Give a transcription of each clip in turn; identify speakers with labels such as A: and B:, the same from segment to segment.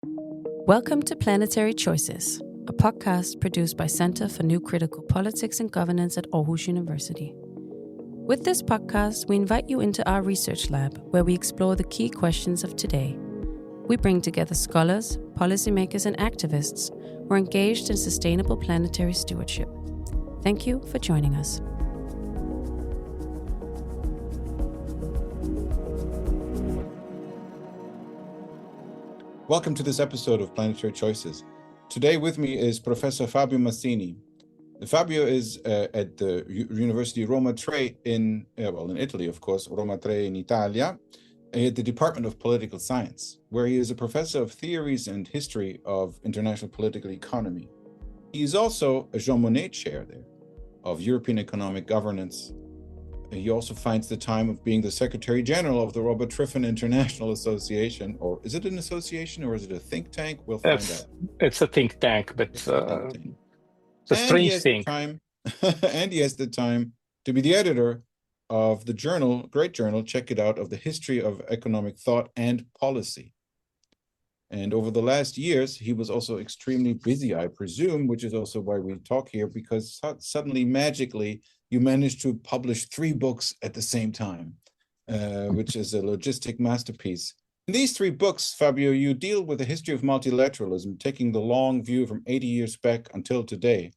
A: Welcome to Planetary Choices, a podcast produced by Center for New Critical Politics and Governance at Aarhus University. With this podcast, we invite you into our research lab, where we explore the key questions of today. We bring together scholars, policymakers, and activists who are engaged in sustainable planetary stewardship. Thank you for joining us.
B: Welcome to this episode of Planetary Choices. Today with me is Professor Fabio Masini. Fabio is at the University Roma Tre in Italy, of course, Roma Tre in Italia, at the Department of Political Science, where he is a professor of theories and history of international political economy. He is also a Jean Monnet Chair there of European Economic Governance. He also finds the time of being the Secretary General of the Robert Triffin International Association. Or is it an association or is it a think tank? We'll find out.
C: It's a think tank, but it's a strange thing.
B: And he has the time to be the editor of the journal, great journal, check it out, of the History of Economic Thought and Policy. And over the last years, he was also extremely busy, I presume, which is also why we talk here, because suddenly, magically, you managed to publish 3 books at the same time, which is a logistic masterpiece. In these 3 books, Fabio, you deal with the history of multilateralism, taking the long view from 80 years back until today.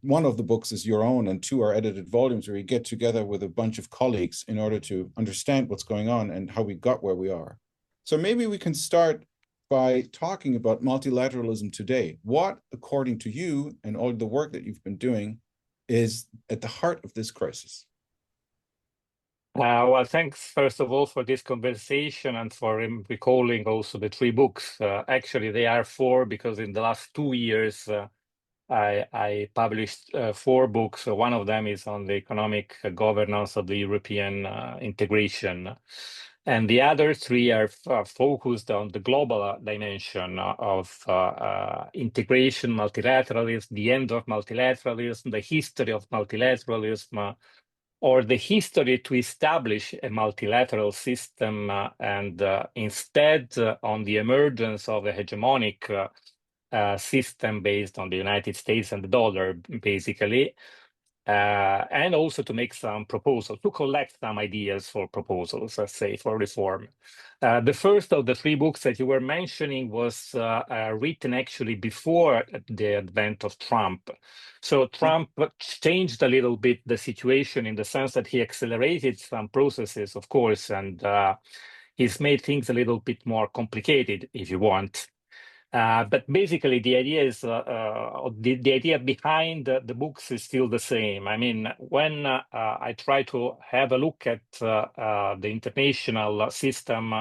B: One of the books is your own, and 2 are edited volumes where you get together with a bunch of colleagues in order to understand what's going on and how we got where we are. So maybe we can start by talking about multilateralism today. What, according to you and all the work that you've been doing, is at the heart of this crisis?
C: Well, thanks, first of all, for this conversation and for recalling also the 3 books. Actually, they are 4 because in the last 2 years, I published 4 books. One of them is on the economic governance of the European integration. And the other 3 are focused on the global dimension of integration, multilateralism, the end of multilateralism, the history of multilateralism, or the history to establish a multilateral system, and instead on the emergence of a hegemonic system based on the United States and the dollar, basically. And also to make some proposals, to collect some ideas for proposals, let's say, for reform. The first of the 3 books that you were mentioning was written actually before the advent of Trump. So Trump changed a little bit the situation in the sense that he accelerated some processes, of course, and he's made things a little bit more complicated, if you want. But basically, the idea is the idea behind the books is still the same. I mean, when I try to have a look at the international system,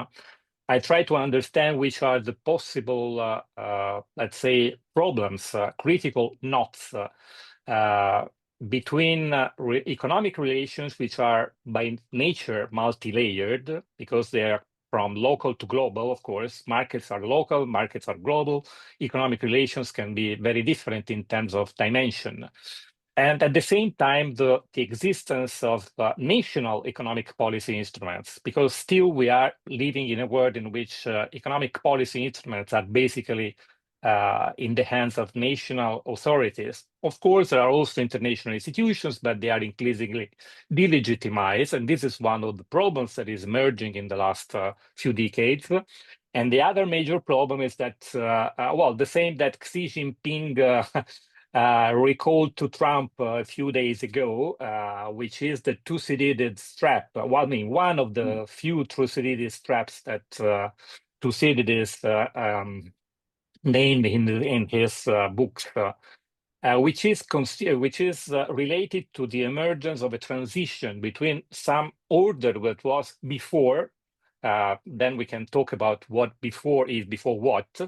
C: I try to understand which are the possible, let's say, problems, critical knots between economic relations, which are by nature multi-layered, because they are from local to global, of course. Markets are local, markets are global. Economic relations can be very different in terms of dimension. And at the same time, the existence of national economic policy instruments, because still we are living in a world in which economic policy instruments are basically in the hands of national authorities. Of course, there are also international institutions, but they are increasingly delegitimized. And this is one of the problems that is emerging in the last few decades. And the other major problem is that, the same that Xi Jinping recalled to Trump a few days ago, which is the Thucydides trap. One of the few Thucydides traps that Thucydides named in his books, which is related to the emergence of a transition between some order that was before, then we can talk about what before is before what,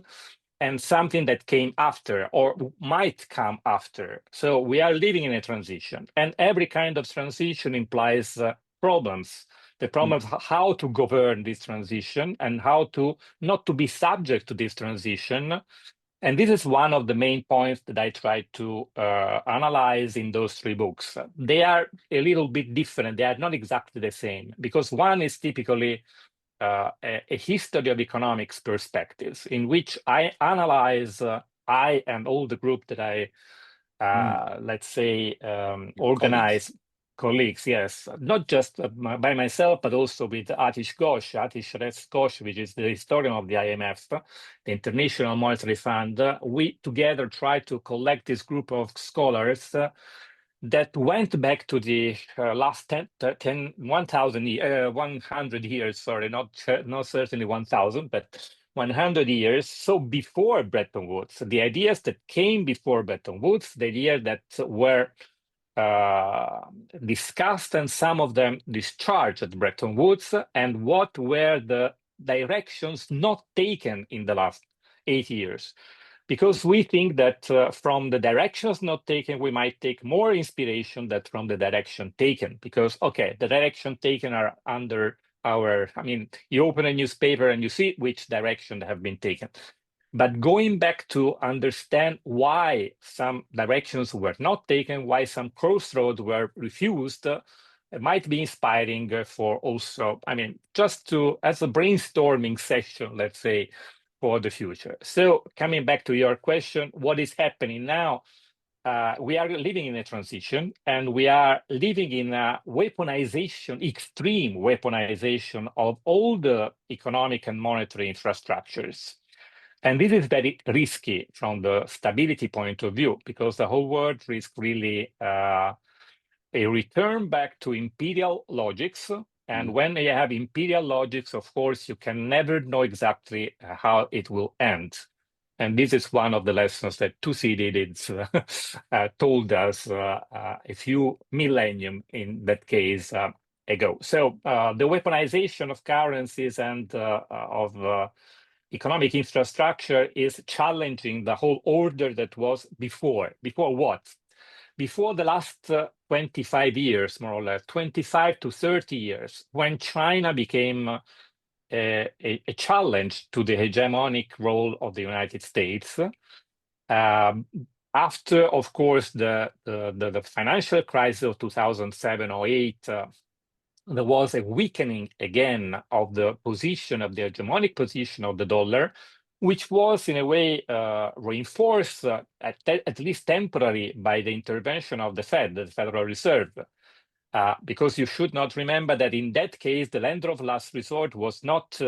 C: and something that came after or might come after. So we are living in a transition, and every kind of transition implies problems. The problem of how to govern this transition and how to not to be subject to this transition. And this is one of the main points that I try to analyze in those 3 books. They are a little bit different. They are not exactly the same, because one is typically a history of economics perspectives in which I analyze, I and all the group that I, let's say, organize, colleagues, yes, not just by myself, but also with Atish Ghosh, which is the historian of the IMF, the International Monetary Fund. We together try to collect this group of scholars that went back to the last 100 years, sorry, not certainly 1,000, but 100 years. So before Bretton Woods, the ideas that came before Bretton Woods, the ideas that were discussed and some of them discharged at Bretton Woods, and what were the directions not taken in the last 8 years. Because we think that from the directions not taken, we might take more inspiration than from the direction taken. Because, okay, the direction taken are under our, I mean, you open a newspaper and you see which direction have been taken. But going back to understand why some directions were not taken, why some crossroads were refused, it might be inspiring for also, I mean, just to, as a brainstorming session, let's say, for the future. So coming back to your question, what is happening now? We are living in a transition, and we are living in a weaponization, extreme weaponization of all the economic and monetary infrastructures. And this is very risky from the stability point of view, because the whole world risks really a return back to imperial logics. And when you have imperial logics, of course, you can never know exactly how it will end. And this is one of the lessons that Thucydides told us a few millennium in that case ago. So the weaponization of currencies and of economic infrastructure is challenging the whole order that was before. Before what? Before the last 25 years, more or less, 25 to 30 years, when China became a challenge to the hegemonic role of the United States. After, of course, the financial crisis of 2007-08, there was a weakening again of the position, of the hegemonic position of the dollar, which was in a way reinforced, at least temporarily, by the intervention of the Fed, the Federal Reserve. Because you should not remember that in that case, the lender of last resort was not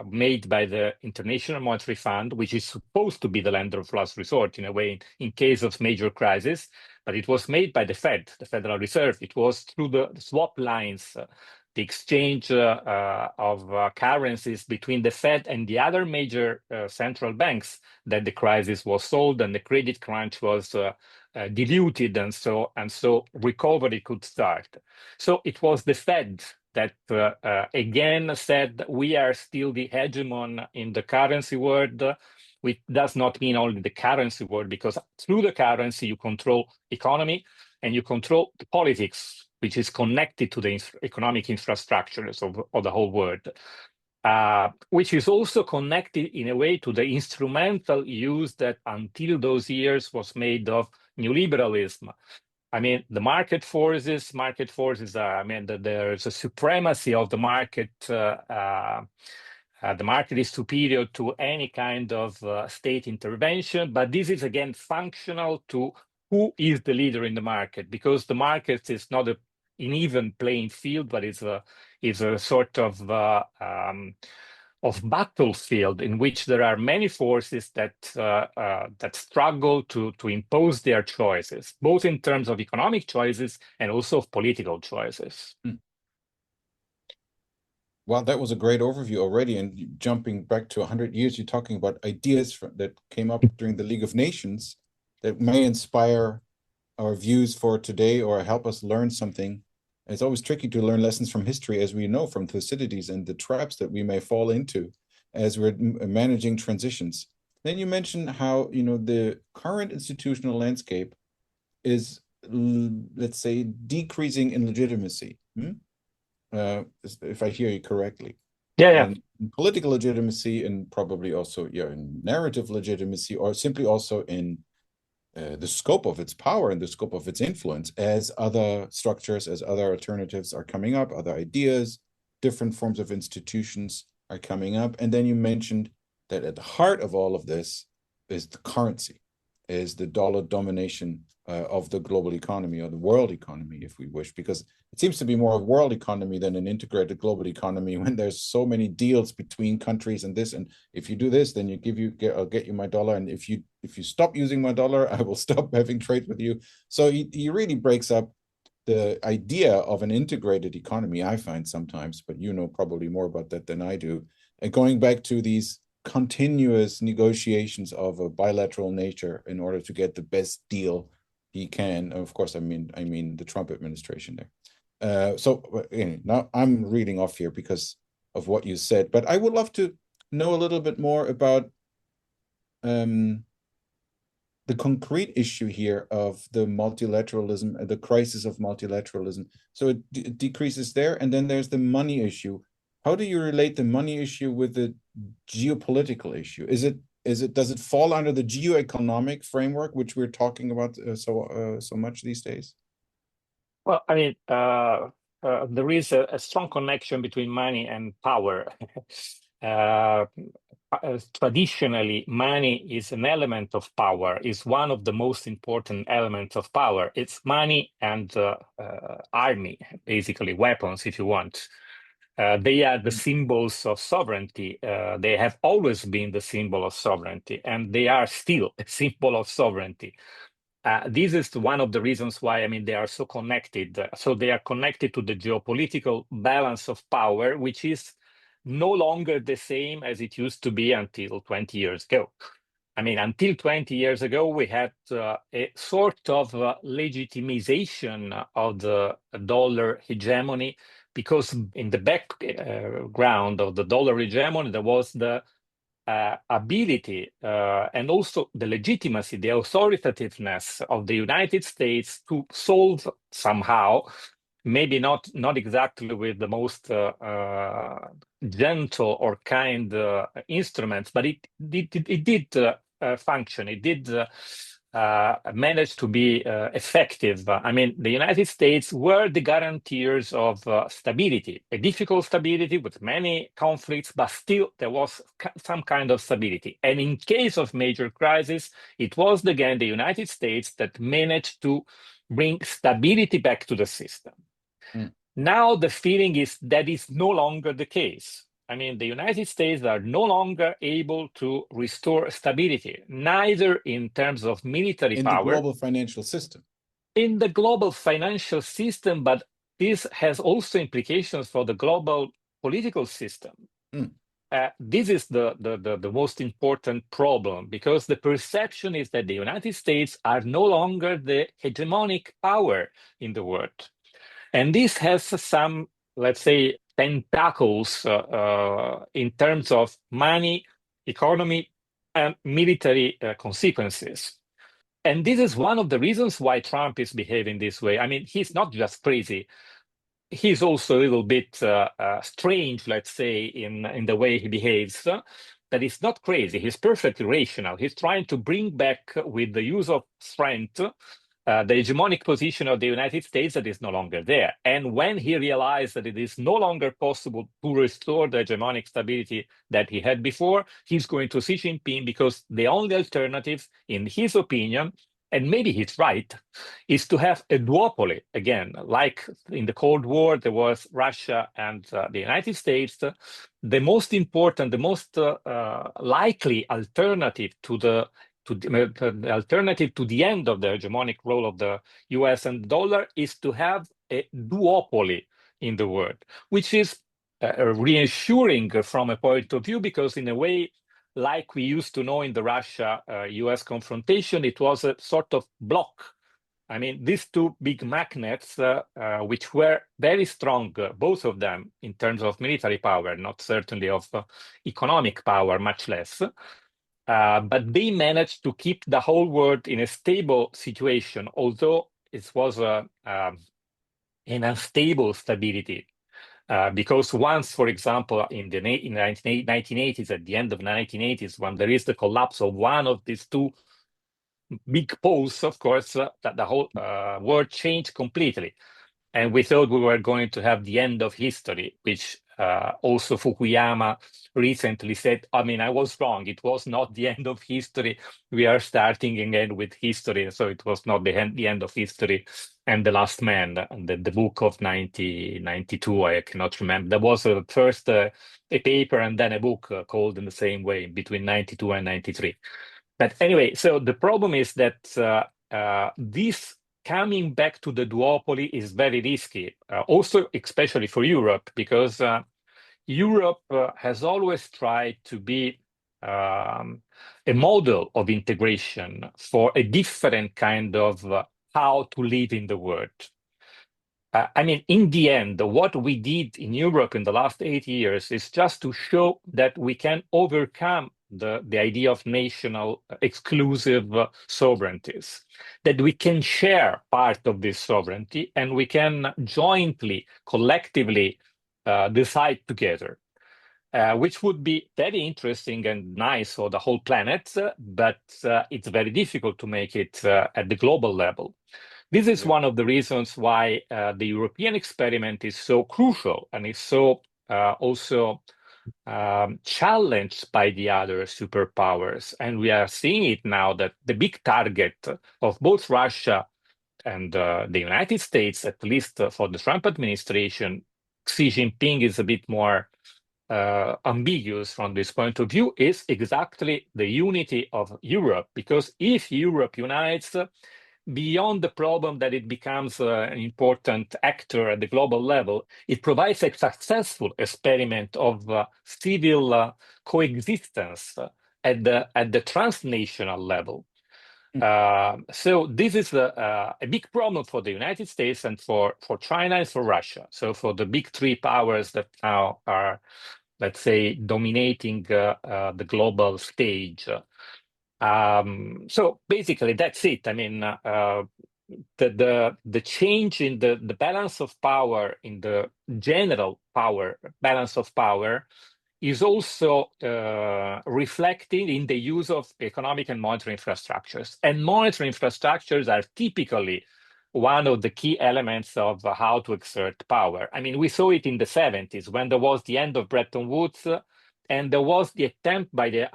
C: made by the International Monetary Fund, which is supposed to be the lender of last resort in a way in case of major crisis, but it was made by the Fed, the Federal Reserve. It was through the swap lines, the exchange of currencies between the Fed and the other major central banks that the crisis was solved and the credit crunch was diluted, and so recovery could start. So it was the Fed that again said we are still the hegemon in the currency world, which does not mean only the currency world, because through the currency you control economy and you control the politics, which is connected to the economic infrastructures of the whole world. Which is also connected in a way to the instrumental use that until those years was made of neoliberalism. I mean, the market forces are, I mean, there's a supremacy of the market. The market is superior to any kind of state intervention, but this is again functional to who is the leader in the market, because the market is not an even playing field, but it's a sort of battlefield in which there are many forces that struggle to impose their choices, both in terms of economic choices and also of political choices.
B: Well, that was a great overview already. And jumping back to 100 years, you're talking about ideas that came up during the League of Nations that may inspire our views for today or help us learn something. It's always tricky to learn lessons from history, as we know from Thucydides, and the traps that we may fall into as we're managing transitions. Then you mentioned how, you know, the current institutional landscape is, let's say, decreasing in legitimacy. If I hear you correctly.
C: Yeah.
B: And political legitimacy, and probably also in narrative legitimacy, or simply also in the scope of its power and the scope of its influence, as other structures, as other alternatives are coming up, other ideas, different forms of institutions are coming up. And then you mentioned that at the heart of all of this is the currency, is the dollar domination of the global economy, or the world economy, if we wish, because it seems to be more a world economy than an integrated global economy when there's so many deals between countries and this. And if you do this, then I'll get you my dollar. And if you stop using my dollar, I will stop having trade with you. So he really breaks up the idea of an integrated economy, I find sometimes, but you know probably more about that than I do. And going back to these continuous negotiations of a bilateral nature in order to get the best deal he can. Of course, I mean the Trump administration there. So now I'm reading off here because of what you said, but I would love to know a little bit more about the concrete issue here of the multilateralism, the crisis of multilateralism. So it decreases there, and then there's the money issue. How do you relate the money issue with the geopolitical issue? Does it fall under the geoeconomic framework, which we're talking about so much these days?
C: Well, I mean, there is a strong connection between money and power. Traditionally, money is an element of power, is one of the most important elements of power. It's money and army, basically weapons, if you want. They are the symbols of sovereignty. They have always been the symbol of sovereignty, and they are still a symbol of sovereignty. This is one of the reasons why, I mean, they are so connected. So they are connected to the geopolitical balance of power, which is no longer the same as it used to be until 20 years ago. I mean, until 20 years ago, we had a sort of legitimization of the dollar hegemony, because in the background of the dollar hegemony, there was the ability and also the legitimacy, the authoritativeness of the United States to solve somehow, maybe not exactly with the most gentle or kind instruments, but it did function. It did manage to be effective. I mean, the United States were the guarantors of stability, a difficult stability with many conflicts, but still there was some kind of stability. And in case of major crisis, it was again the United States that managed to bring stability back to the system. Now the feeling is that is no longer the case. I mean, the United States are no longer able to restore stability, neither in terms of military power.
B: In the global financial system.
C: In the global financial system, but this has also implications for the global political system. This is the most important problem, because the perception is that the United States are no longer the hegemonic power in the world. And this has some, let's say, tentacles in terms of money, economy, and military consequences. And this is one of the reasons why Trump is behaving this way. I mean, he's not just crazy. He's also a little bit strange, let's say, in the way he behaves. But he's not crazy. He's perfectly rational. He's trying to bring back, with the use of strength, the hegemonic position of the United States that is no longer there. And when he realized that it is no longer possible to restore the hegemonic stability that he had before, he's going to Xi Jinping, because the only alternative, in his opinion, and maybe he's right, is to have a duopoly again. Like in the Cold War, there was Russia and the United States. The most important, the most likely alternative to the alternative to the end of the hegemonic role of the US and the dollar is to have a duopoly in the world, which is reassuring from a point of view, because in a way, like we used to know in the Russia-US confrontation, it was a sort of bloc. I mean, these two big magnets, which were very strong, both of them in terms of military power, not certainly of economic power, much less. But they managed to keep the whole world in a stable situation, although it was an unstable stability. Because once, for example, in the 1980s, at the end of the 1980s, when there is the collapse of one of these two big poles, of course, that the whole world changed completely. And we thought we were going to have the end of history, which Also, Fukuyama recently said, I mean, I was wrong. It was not the end of history. We are starting again with history. So it was not the end of history and The Last Man, the book of 1992. I cannot remember. There was first a paper and then a book called in the same way between 92 and 93. But anyway, so the problem is that this coming back to the duopoly is very risky, also especially for Europe, because Europe has always tried to be a model of integration for a different kind of how to live in the world. I mean, in the end, what we did in Europe in the last 8 years is just to show that we can overcome the idea of national exclusive sovereignties, that we can share part of this sovereignty and we can jointly, collectively decide together, which would be very interesting and nice for the whole planet, but it's very difficult to make it at the global level. This is one of the reasons why the European experiment is so crucial and is so also challenged by the other superpowers. And we are seeing it now that the big target of both Russia and the United States, at least for the Trump administration, Xi Jinping is a bit more ambiguous from this point of view, is exactly the unity of Europe. Because if Europe unites, beyond the problem that it becomes an important actor at the global level, it provides a successful experiment of civil coexistence at the transnational level. So this is a big problem for the United States and for China and for Russia. So for the big three powers that now are, let's say, dominating the global stage. So basically, that's it. I mean, the change in the balance of power, in the general power balance of power, is also reflected in the use of economic and monetary infrastructures. And monetary infrastructures are typically one of the key elements of how to exert power. I mean, we saw it in the 70s when there was the end of Bretton Woods. And there was the attempt by the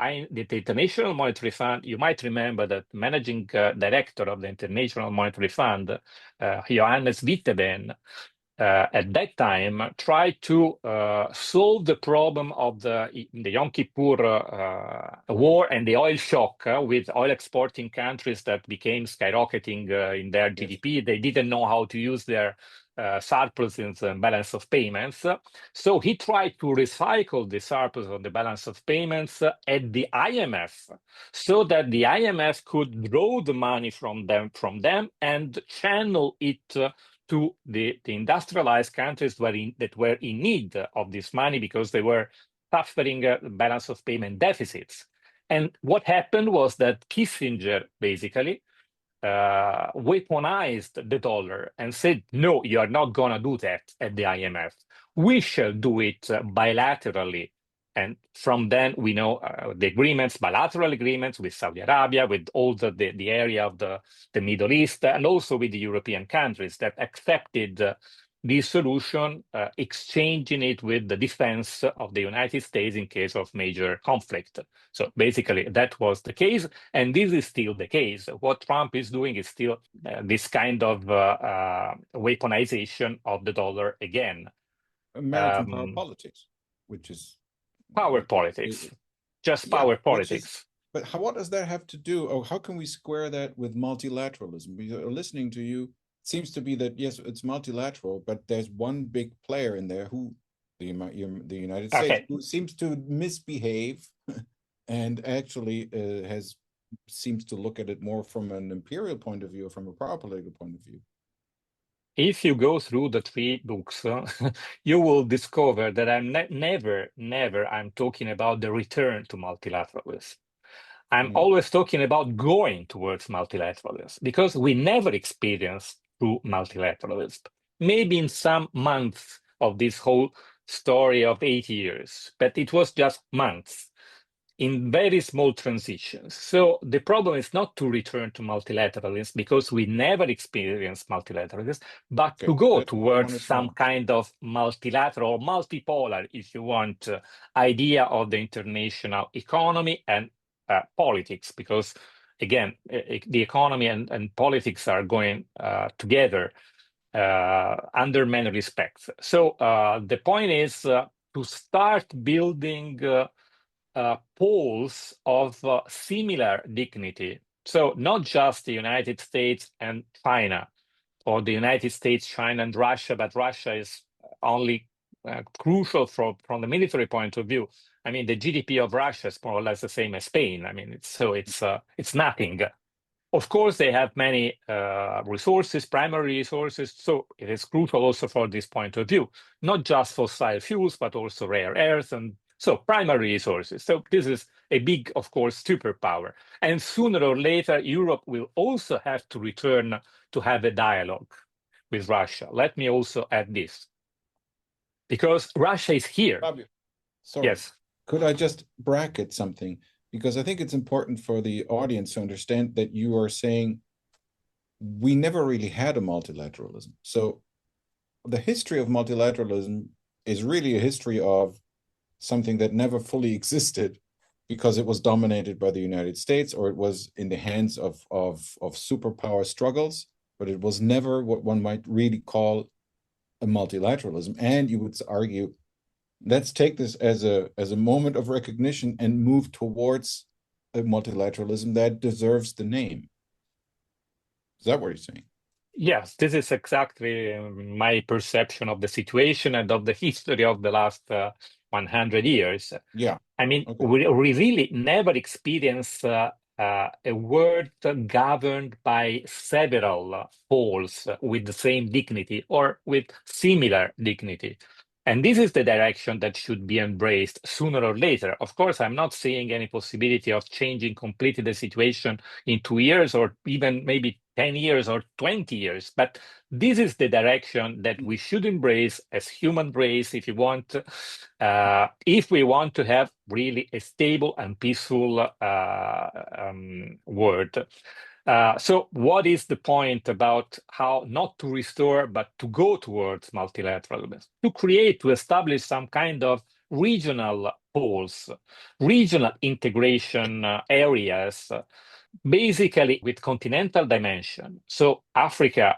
C: International Monetary Fund. You might remember that managing director of the International Monetary Fund, Johannes Witteveen, at that time tried to solve the problem of the Yom Kippur war and the oil shock with oil exporting countries that became skyrocketing in their GDP. They didn't know how to use their surpluses and balance of payments. So he tried to recycle the surplus on the balance of payments at the IMF so that the IMF could draw the money from them and channel it to the industrialized countries that were in need of this money because they were suffering balance of payment deficits. And what happened was that Kissinger basically weaponized the dollar and said, no, you are not going to do that at the IMF. We shall do it bilaterally. And from then, we know the agreements, bilateral agreements with Saudi Arabia, with all the area of the Middle East, and also with the European countries that accepted this solution, exchanging it with the defense of the United States in case of major conflict. So basically, that was the case, and this is still the case. What Trump is doing is still this kind of weaponization of the dollar again.
B: American power politics, which is
C: power politics, just power politics.
B: But what does that have to do, or how can we square that with multilateralism? Because listening to you, it seems to be that, yes, it's multilateral, but there's one big player in there the United States, who seems to misbehave and actually seems to look at it more from an imperial point of view, from a power political point of view.
C: If you go through the 3 books, you will discover that I'm never I'm talking about the return to multilateralism. I'm always talking about going towards multilateralism because we never experienced true multilateralism. Maybe in some months of this whole story of 8 years, but it was just months. in very small transitions. So the problem is not to return to multilateralism because we never experienced multilateralism, but to go
B: That's what I
C: towards
B: wanted to
C: some
B: know.
C: kind of multilateral, multipolar, if you want, idea of the international economy and politics, because again, the economy and politics are going together under many respects. So the point is to start building poles of similar dignity. So not just the United States and China, or the United States, China, and Russia, but Russia is only crucial from the military point of view. I mean, the GDP of Russia is more or less the same as Spain. I mean, it's nothing. Of course, they have many resources, primary resources, so it is crucial also for this point of view, not just fossil fuels, but also rare earths, and so primary resources. So this is a big, of course, superpower. And sooner or later, Europe will also have to return to have a dialogue with Russia. Let me also add this, because Russia is here.
B: Fabio, sorry.
C: Yes.
B: Could I just bracket something? Because I think it's important for the audience to understand that you are saying we never really had a multilateralism. So the history of multilateralism is really a history of something that never fully existed because it was dominated by the United States, or it was in the hands of superpower struggles, but it was never what one might really call a multilateralism. And you would argue, let's take this as a moment of recognition and move towards a multilateralism that deserves the name. Is that what you're saying?
C: Yes, this is exactly my perception of the situation and of the history of the last 100 years.
B: Yeah.
C: I mean,
B: Okay.
C: we really never experienced a world governed by several poles with the same dignity or with similar dignity. And this is the direction that should be embraced sooner or later. Of course, I'm not seeing any possibility of changing completely the situation in 2 years or even maybe 10 years or 20 years. But this is the direction that we should embrace as human race, if you want, if we want to have really a stable and peaceful world. So what is the point about how not to restore, but to go towards multilateralism? To establish some kind of regional poles, regional integration areas, basically with continental dimension. So Africa,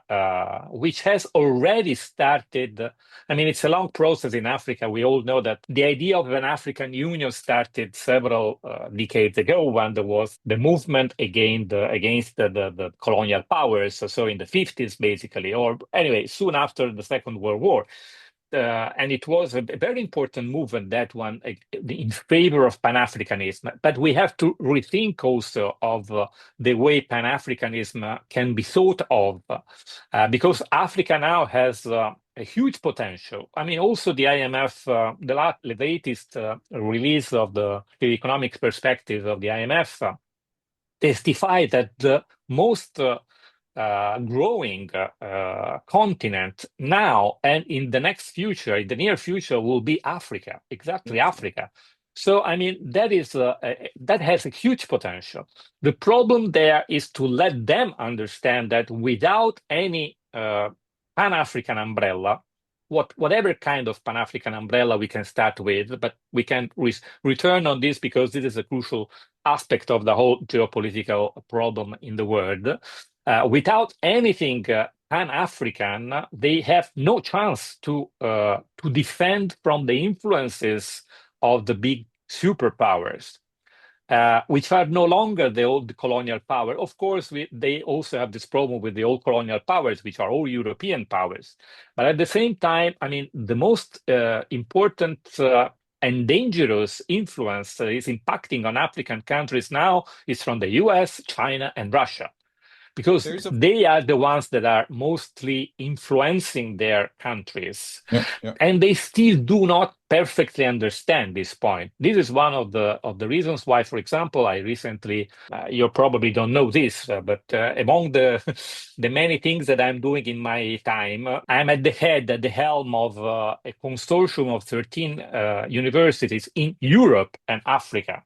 C: which has already started, I mean, it's a long process in Africa. We all know that the idea of an African Union started several decades ago when there was the movement against the colonial powers. So in the 50s, basically, or anyway, soon after the Second World War. And it was a very important movement, that one, in favor of Pan-Africanism. But we have to rethink also of the way Pan-Africanism can be thought of, because Africa now has a huge potential. I mean, also the IMF, the latest release of the economic perspective of the IMF testify that the most growing continent now and in the next future, in the near future, will be Africa, exactly Africa. So, I mean, that has a huge potential. The problem there is to let them understand that without any Pan-African umbrella, whatever kind of Pan-African umbrella we can start with, but we can return on this because this is a crucial aspect of the whole geopolitical problem in the world. Without anything Pan-African, they have no chance to defend from the influences of the big superpowers, which are no longer the old colonial power. Of course, they also have this problem with the old colonial powers, which are all European powers. But at the same time, I mean, the most important and dangerous influence that is impacting on African countries now is from the US, China, and Russia, because they are the ones that are mostly influencing their countries. And they still do not perfectly understand this point. This is one of the reasons why, for example, I recently, you probably don't know this, but among the many things that I'm doing in my time, I'm at the helm of a consortium of 13 universities in Europe and Africa.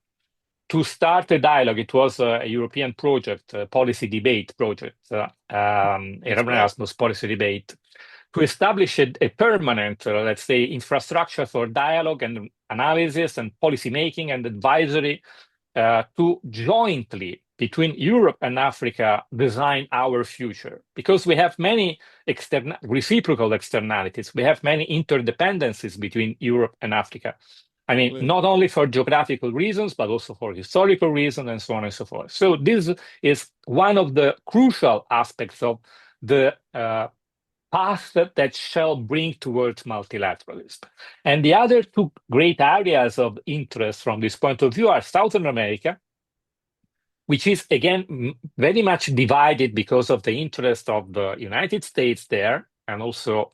C: to start a dialogue. It was a European project, a policy debate project, Erasmus policy debate, to establish a permanent, let's say, infrastructure for dialogue and analysis and policy making and advisory to jointly, between Europe and Africa, design our future. Because we have many reciprocal externalities. We have many interdependencies between Europe and Africa. I mean, not only for geographical reasons, but also for historical reasons and so on and so forth. So this is one of the crucial aspects of the path that shall bring towards multilateralism. And the other two great areas of interest from this point of view are Southern America, which is, again, very much divided because of the interest of the United States there, and also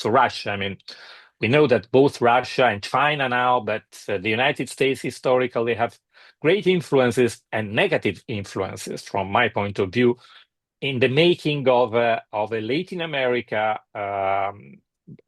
C: Russia. I mean, we know that both Russia and China now, but the United States historically have great influences and negative influences, from my point of view, in the making of a Latin America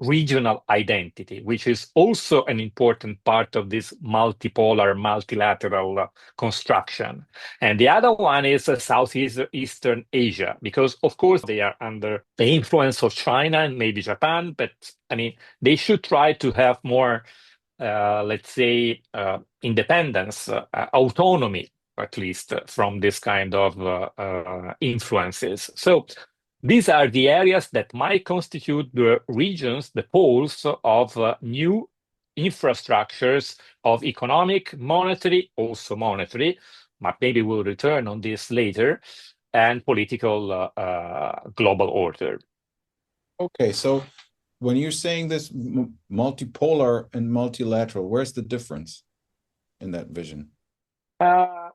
C: regional identity, which is also an important part of this multipolar, multilateral construction. And the other one is Southeastern Asia, because of course they are under the influence of China and maybe Japan, but I mean, they should try to have more, let's say, independence, autonomy, at least from this kind of influences. So these are the areas that might constitute the regions, the poles of new infrastructures of economic, monetary, also monetary, but maybe we'll return on this later, and political global order.
B: Okay, so when you're saying this multipolar and multilateral, where's the difference in that vision?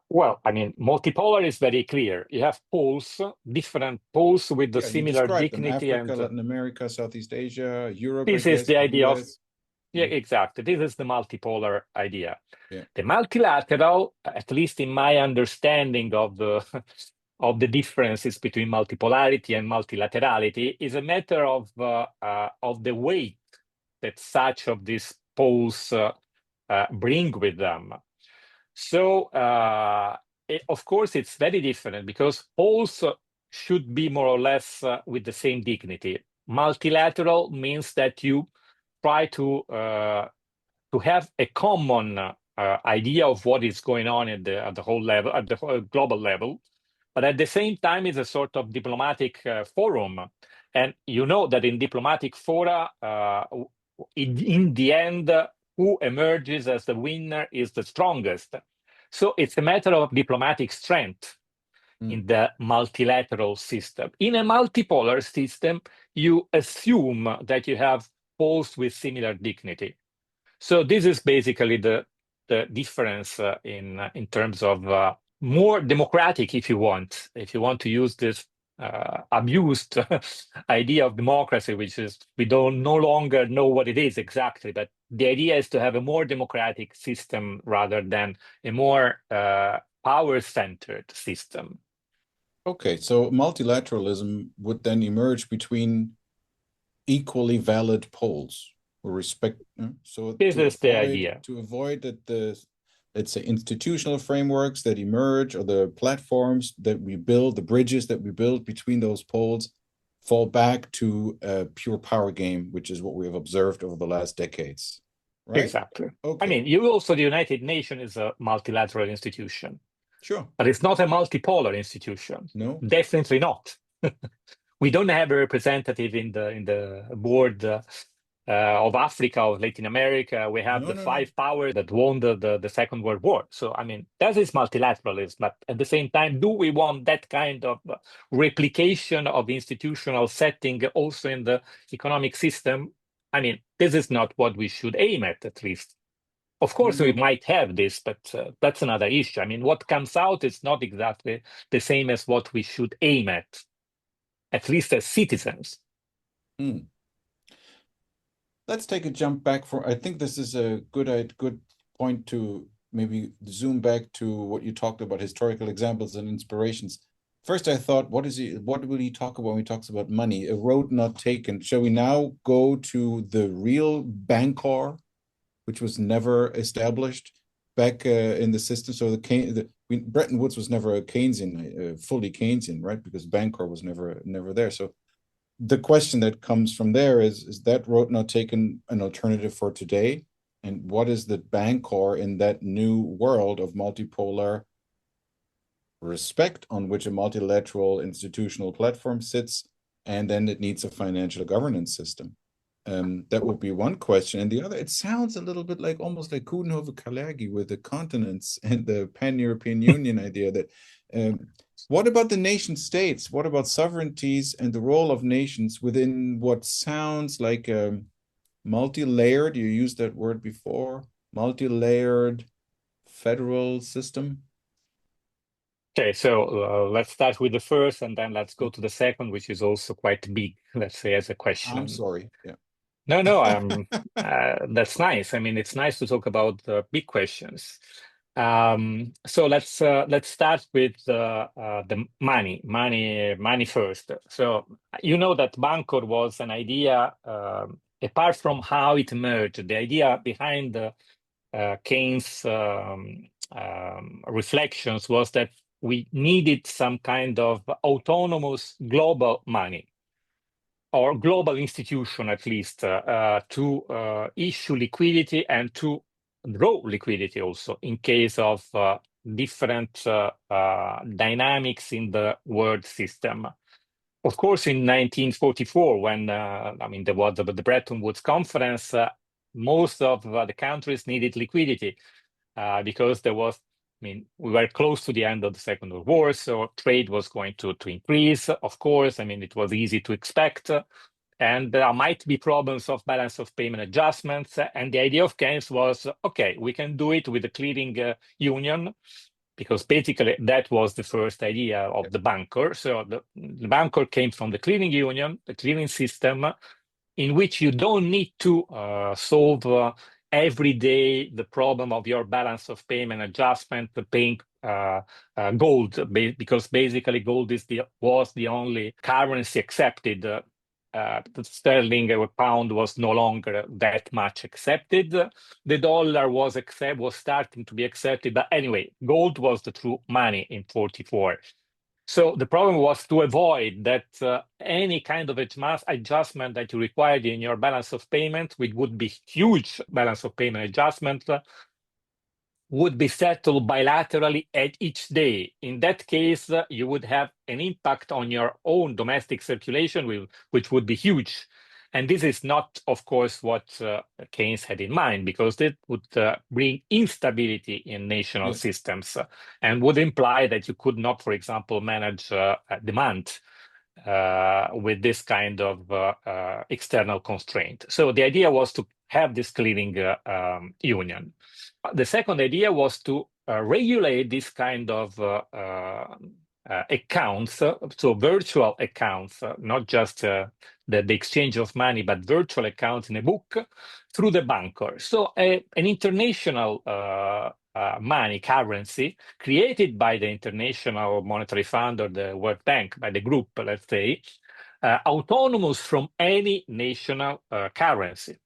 C: Well, I mean, multipolar is very clear. You have poles, different poles with the similar dignity.
B: Africa, and Latin America, Southeast Asia, Europe.
C: This is the idea of, yeah, exactly. This is the multipolar idea. Yeah. The multilateral, at least in my understanding of the of the differences between multipolarity and multilaterality, is a matter of the weight that such of these poles bring with them. So, of course, it's very different because poles should be more or less with the same dignity. Multilateral means that you try to have a common idea of what is going on at the whole level, at the whole global level, but at the same time, it's a sort of diplomatic forum. And you know that in diplomatic fora, in the end, who emerges as the winner is the strongest. So it's a matter of diplomatic strength in the multilateral system. In a multipolar system, you assume that you have poles with similar dignity. So this is basically the difference in terms of more democratic, if you want to use this abused idea of democracy, which is we don't no longer know what it is exactly, but the idea is to have a more democratic system rather than a more power-centered system.
B: Okay, so multilateralism would then emerge between equally valid poles or respect. So
C: this is the idea.
B: To avoid that the, let's say, institutional frameworks that emerge or the platforms that we build, the bridges that we build between those poles fall back to a pure power game, which is what we have observed over the last decades. Right?
C: Exactly.
B: Okay.
C: I mean, the United Nations is a multilateral institution.
B: Sure.
C: But it's not a multipolar institution.
B: No.
C: Definitely not. We don't have a representative in the board of Africa or Latin America. We have five powers that won the Second World War. So, I mean, that is multilateralism. But at the same time, do we want that kind of replication of institutional setting also in the economic system? I mean, this is not what we should aim at least. Of course, we might have this, but that's another issue. I mean, what comes out is not exactly the same as what we should aim at least as citizens.
B: Let's take a jump back I think this is a good point to maybe zoom back to what you talked about, historical examples and inspirations. First, I thought, what will he talk about when he talks about money? A road not taken. Shall we now go to the real Bancor, which was never established? back in the system. So Bretton Woods was never a Keynesian, fully Keynesian, right? Because Bancor was never there. So the question that comes from there is that road now taken an alternative for today? And what is the Bancor in that new world of multipolar respect on which a multilateral institutional platform sits? And then it needs a financial governance system. That would be one question. And the other, it sounds a little bit like almost like Coudenhove-Kalergi with the continents and the pan-European Union idea that what about the nation states? What about sovereignties and the role of nations within what sounds like a multi-layered, you used that word before, multi-layered federal system?
C: Okay, so let's start with the first, and then let's go to the second, which is also quite big, let's say, as a question.
B: I'm sorry. Yeah.
C: No, that's nice. I mean, it's nice to talk about big questions. So let's start with the money first. So you know that Bancor was an idea, apart from how it emerged, the idea behind Keynes' reflections was that we needed some kind of autonomous global money, or global institution at least, to issue liquidity and to draw liquidity also in case of different dynamics in the world system. Of course, in 1944, when there was the Bretton Woods Conference, most of the countries needed liquidity because there was, we were close to the end of the Second World War, so trade was going to increase. Of course, it was easy to expect. And there might be problems of balance of payment adjustments. And the idea of Keynes was, okay, we can do it with the clearing union, because basically that was the first idea of the Bancor. So the Bancor came from the clearing union, the clearing system, in which you don't need to solve every day the problem of your balance of payment adjustment, paying gold, because basically gold was the only currency accepted. The sterling or pound was no longer that much accepted. The dollar was starting to be accepted, but anyway, gold was the true money in 44. So the problem was to avoid that any kind of adjustment that you required in your balance of payment, which would be huge balance of payment adjustment, would be settled bilaterally at each day. In that case, you would have an impact on your own domestic circulation, which would be huge. And this is not, of course, what Keynes had in mind, because it would bring instability in national systems and would imply that you could not, for example, manage demand with this kind of external constraint. So the idea was to have this clearing union. The second idea was to regulate this kind of accounts, so virtual accounts, not just the exchange of money, but virtual accounts in a book through the Bancor. So an international money currency created by the International Monetary Fund or the World Bank, by the group, let's say, autonomous from any national currency.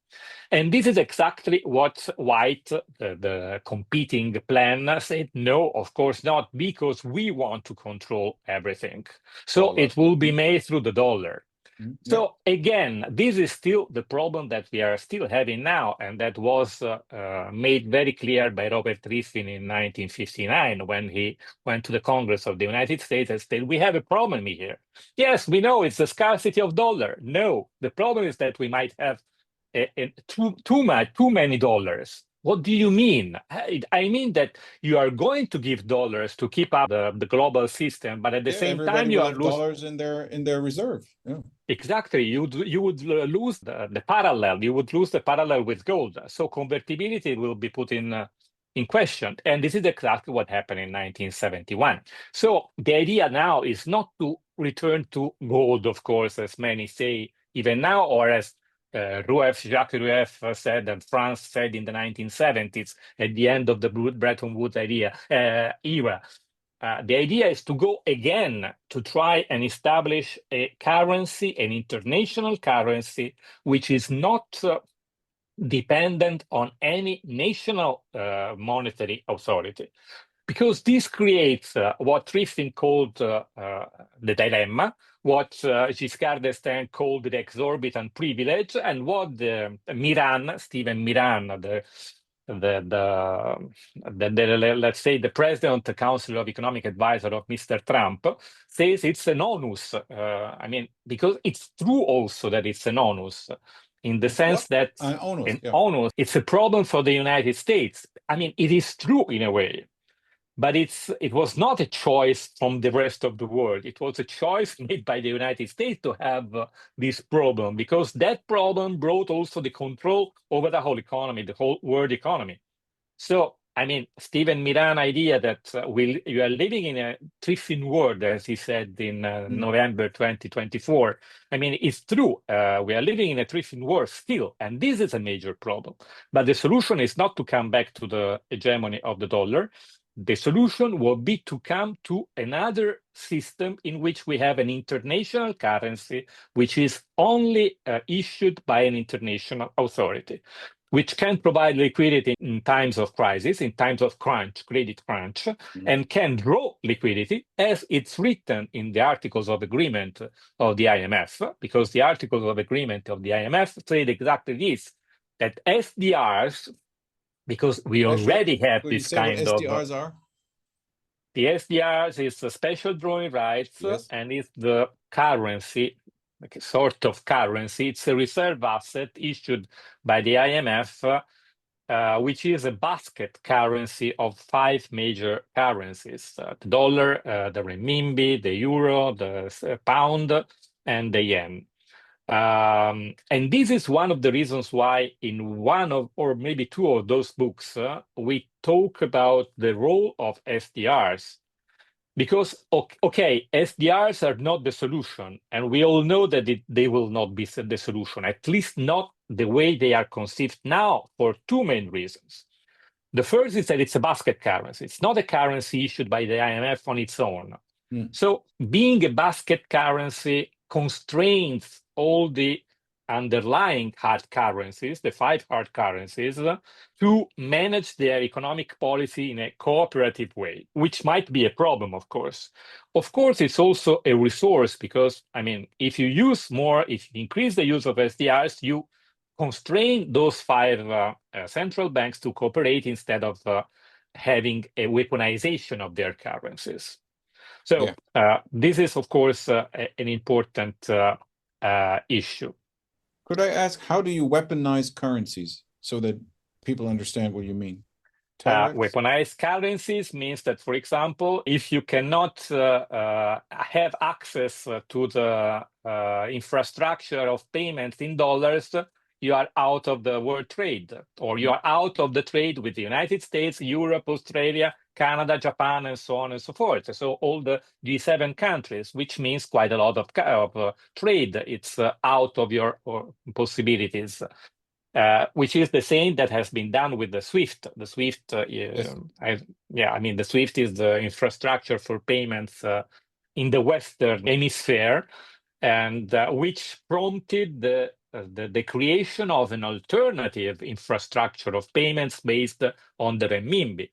C: And this is exactly what White, the competing plan, said, no, of course not, because we want to control everything. So it will be made through the dollar. So again, this is still the problem that we are still having now, and that was made very clear by Robert Triffin in 1959 when he went to the Congress of the United States and said, we have a problem here. Yes, we know it's the scarcity of dollar. No, the problem is that we might have too many dollars. What do you mean? I mean that you are going to give dollars to keep up the global system, but at the same time you are losing
B: dollars in their reserve. Yeah.
C: Exactly. You would lose the parallel. You would lose the parallel with gold. So convertibility will be put in question. And this is exactly what happened in 1971. So the idea now is not to return to gold, of course, as many say even now, or as Jacques Rueff said and France said in the 1970s at the end of the Bretton Woods era. The idea is to go again to try and establish a currency, an international currency, which is not dependent on any national monetary authority. Because this creates what Triffin called the dilemma, what Giscard d'Estaing called the exorbitant privilege, and what Stephen Miran, let's say the president, the Council of Economic Advisor of Mr. Trump, says it's an onus. Because it's true also that it's an onus, in the sense that onus, it's a problem for the United States. It is true in a way. But it was not a choice from the rest of the world. It was a choice made by the United States to have this problem, because that problem brought also the control over the whole economy, the whole world economy. So, Stephen Miran idea that you are living in a Triffin world, as he said in November 2024. It's true. We are living in a Triffin world still, and this is a major problem. But the solution is not to come back to the hegemony of the dollar. The solution will be to come to another system in which we have an international currency, which is only issued by an international authority, which can provide liquidity in times of crisis, in times of credit crunch, and can draw liquidity, as it's written in the Articles of Agreement of the IMF, because the Articles of Agreement of the IMF said exactly this, that SDRs, because we already have this kind of...
B: SDRs are?
C: The SDRs is the special drawing rights, yes, and it's the currency, like a sort of currency. It's a reserve asset issued by the IMF, which is a basket currency of 5 major currencies: the dollar, the renminbi, the euro, the pound, and the yen. And this is one of the reasons why in one of, or maybe 2 of those books, we talk about the role of SDRs. Because, okay, SDRs are not the solution, and we all know that they will not be the solution, at least not the way they are conceived now, for 2 main reasons. The first is that it's a basket currency. It's not a currency issued by the IMF on its own. So being a basket currency constrains all the underlying hard currencies, the 5 hard currencies, to manage their economic policy in a cooperative way, which might be a problem, of course. Of course, it's also a resource, because, if you use more, if you increase the use of SDRs, you constrain those 5 central banks to cooperate instead of having a weaponization of their currencies. So this is, of course, an important issue.
B: Could I ask, how do you weaponize currencies so that people understand what you mean?
C: Weaponized currencies means that, for example, if you cannot have access to the infrastructure of payments in dollars, you are out of the world trade, or you are out of the trade with the United States, Europe, Australia, Canada, Japan, and so on and so forth. So all the G7 countries, which means quite a lot of trade. It's out of your possibilities, which is the same that has been done with the SWIFT. The SWIFT, the SWIFT is the infrastructure for payments in the Western Hemisphere, and which prompted the creation of an alternative infrastructure of payments based on the renminbi.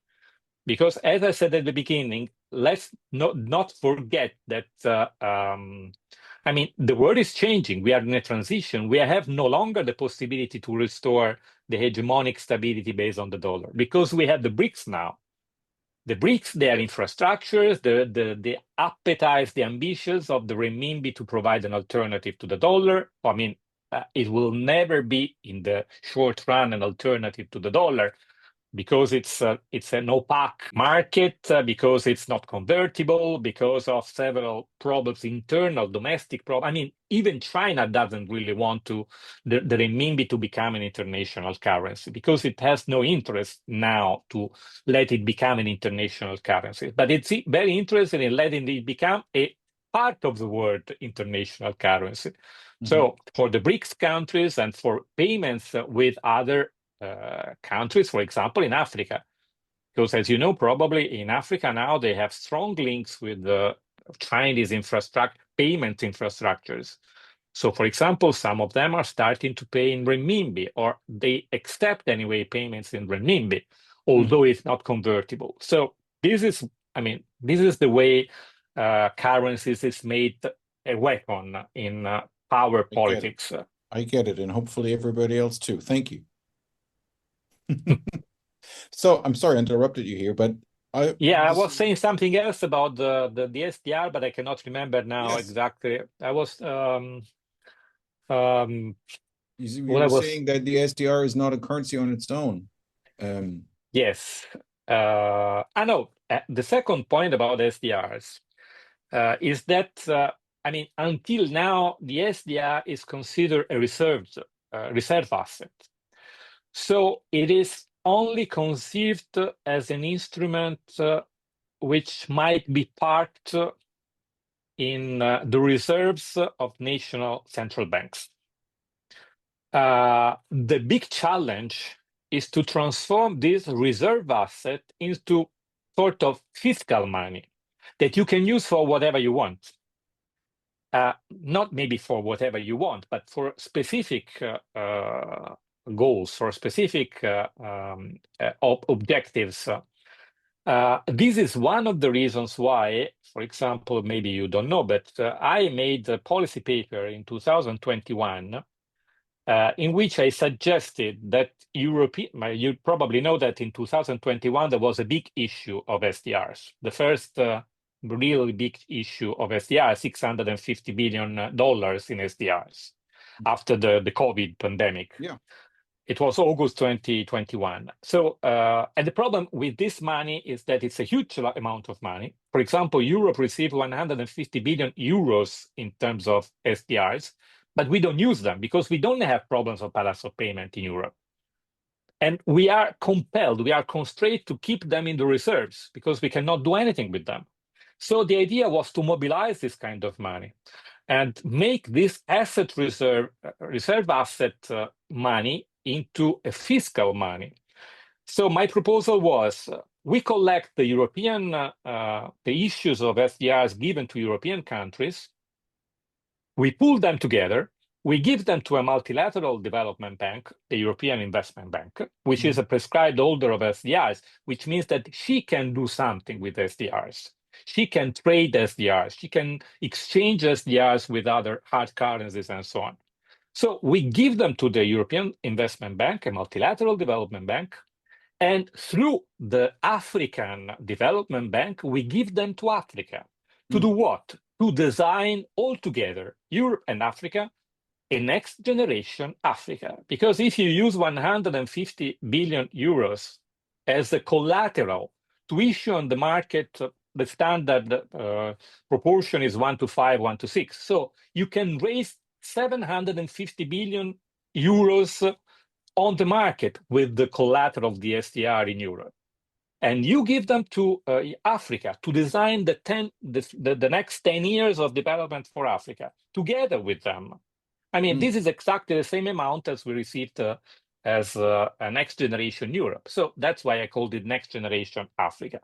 C: Because, as I said at the beginning, let's not forget that the world is changing. We are in a transition. We have no longer the possibility to restore the hegemonic stability based on the dollar, because we have the BRICS now. The BRICS, their infrastructures, the appetites, the ambitions of the renminbi to provide an alternative to the dollar. It will never be in the short run an alternative to the dollar, because it's an opaque market, because it's not convertible, because of several problems, internal, domestic problems. Even China doesn't really want the renminbi to become an international currency, because it has no interest now to let it become an international currency. But it's very interested in letting it become a part of the world international currency. So for the BRICS countries and for payments with other countries, for example, in Africa, because, as you know, probably in Africa now they have strong links with the Chinese payment infrastructures. So, for example, some of them are starting to pay in renminbi, or they accept anyway payments in renminbi, although it's not convertible. So this is the way currencies is made a weapon in power politics.
B: I get it, and hopefully everybody else too. Thank you. So I'm sorry I interrupted you here, but
C: I was saying something else about the SDR, but I cannot remember now exactly. I was
B: you were saying that the SDR is not a currency on its own.
C: Yes. I know. The second point about SDRs is that until now the SDR is considered a reserve asset. So it is only conceived as an instrument which might be parked in the reserves of national central banks. The big challenge is to transform this reserve asset into sort of fiscal money that you can use for whatever you want. Not maybe for whatever you want, but for specific goals, for specific objectives. This is one of the reasons why, for example, maybe you don't know, but I made a policy paper in 2021 in which I suggested that you probably know that in 2021 there was a big issue of SDRs. The first really big issue of SDR, $650 billion in SDRs after the COVID pandemic.
B: Yeah.
C: It was August 2021. So, and the problem with this money is that it's a huge amount of money. For example, Europe received 150 billion euros in terms of SDRs, but we don't use them because we don't have problems of balance of payment in Europe. And we are compelled, we are constrained to keep them in the reserves because we cannot do anything with them. So the idea was to mobilize this kind of money and make this reserve asset money into a fiscal money. So my proposal was we collect the European, the issues of SDRs given to European countries, we pull them together, we give them to a multilateral development bank, the European Investment Bank, which is a prescribed holder of SDRs, which means that she can do something with SDRs. She can trade SDRs, she can exchange SDRs with other hard currencies and so on. So we give them to the European Investment Bank, a multilateral development bank, and through the African Development Bank, we give them to Africa. To do what? To design all together, Europe and Africa, a next generation Africa. Because if you use 150 billion euros as a collateral to issue on the market, the standard proportion is 1:5, 1:6. So you can raise 750 billion euros on the market with the collateral of the SDR in Europe. And you give them to Africa to design the next 10 years of development for Africa together with them. I mean, this is exactly the same amount as we received as a next generation Europe. So that's why I called it next generation Africa.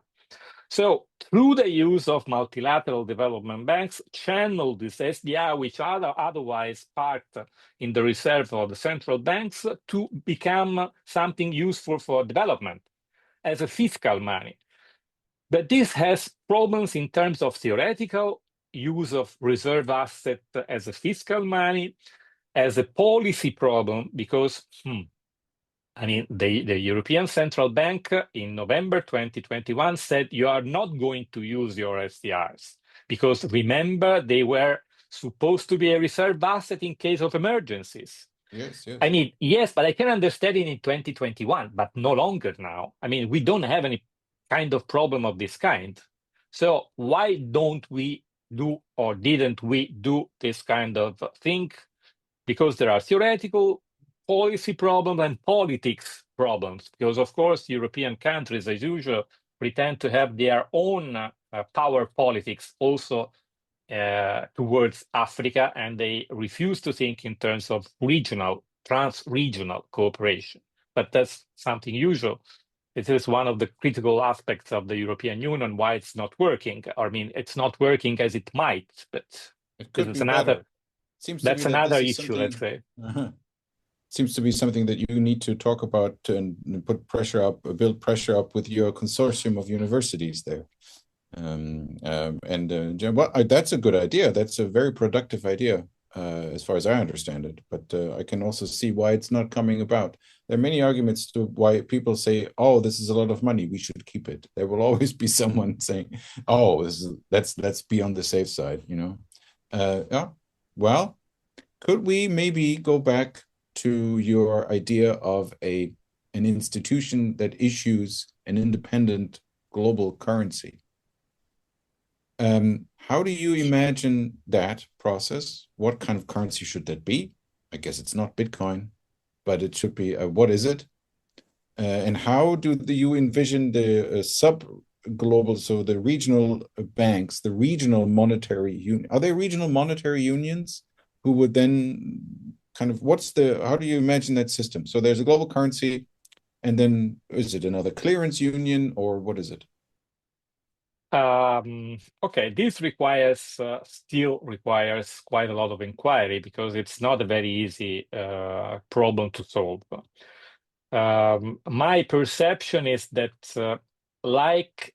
C: So through the use of multilateral development banks, channel this SDR, which are otherwise parked in the reserve of the central banks, to become something useful for development as a fiscal money. But this has problems in terms of theoretical use of reserve asset as a fiscal money, as a policy problem, because the European Central Bank in November 2021 said you are not going to use your SDRs because remember, they were supposed to be a reserve asset in case of emergencies.
B: Yes.
C: I mean, yes, but I can understand it in 2021, but no longer now. I mean, we don't have any kind of problem of this kind. So why don't we do, or didn't we do this kind of thing? Because there are theoretical policy problems and politics problems. Because, of course, European countries, as usual, pretend to have their own power politics also towards Africa, and they refuse to think in terms of regional, trans-regional cooperation. But that's something usual. It is one of the critical aspects of the European Union, why it's not working. I mean, it's not working as it might, but
B: it could
C: this is
B: be better. Seems to me
C: That's
B: that
C: another
B: this is
C: issue, let's
B: something.
C: say.
B: Seems to be something that you need to talk about and put pressure up, build pressure up with your consortium of universities there. That's a good idea. That's a very productive idea, as far as I understand it. But I can also see why it's not coming about. There are many arguments to why people say, "Oh, this is a lot of money. We should keep it." There will always be someone saying, "Oh, let's be on the safe side." Yeah. Well, could we maybe go back to your idea of an institution that issues an independent global currency? How do you imagine that process? What kind of currency should that be? I guess it's not Bitcoin, but it should be, what is it? And how do you envision the sub-global, so the regional banks, the regional monetary union? Are they regional monetary unions who would then kind of, how do you imagine that system? So there's a global currency, and then is it another clearance union, or what is it?
C: Okay, this still requires quite a lot of inquiry because it's not a very easy problem to solve. My perception is that,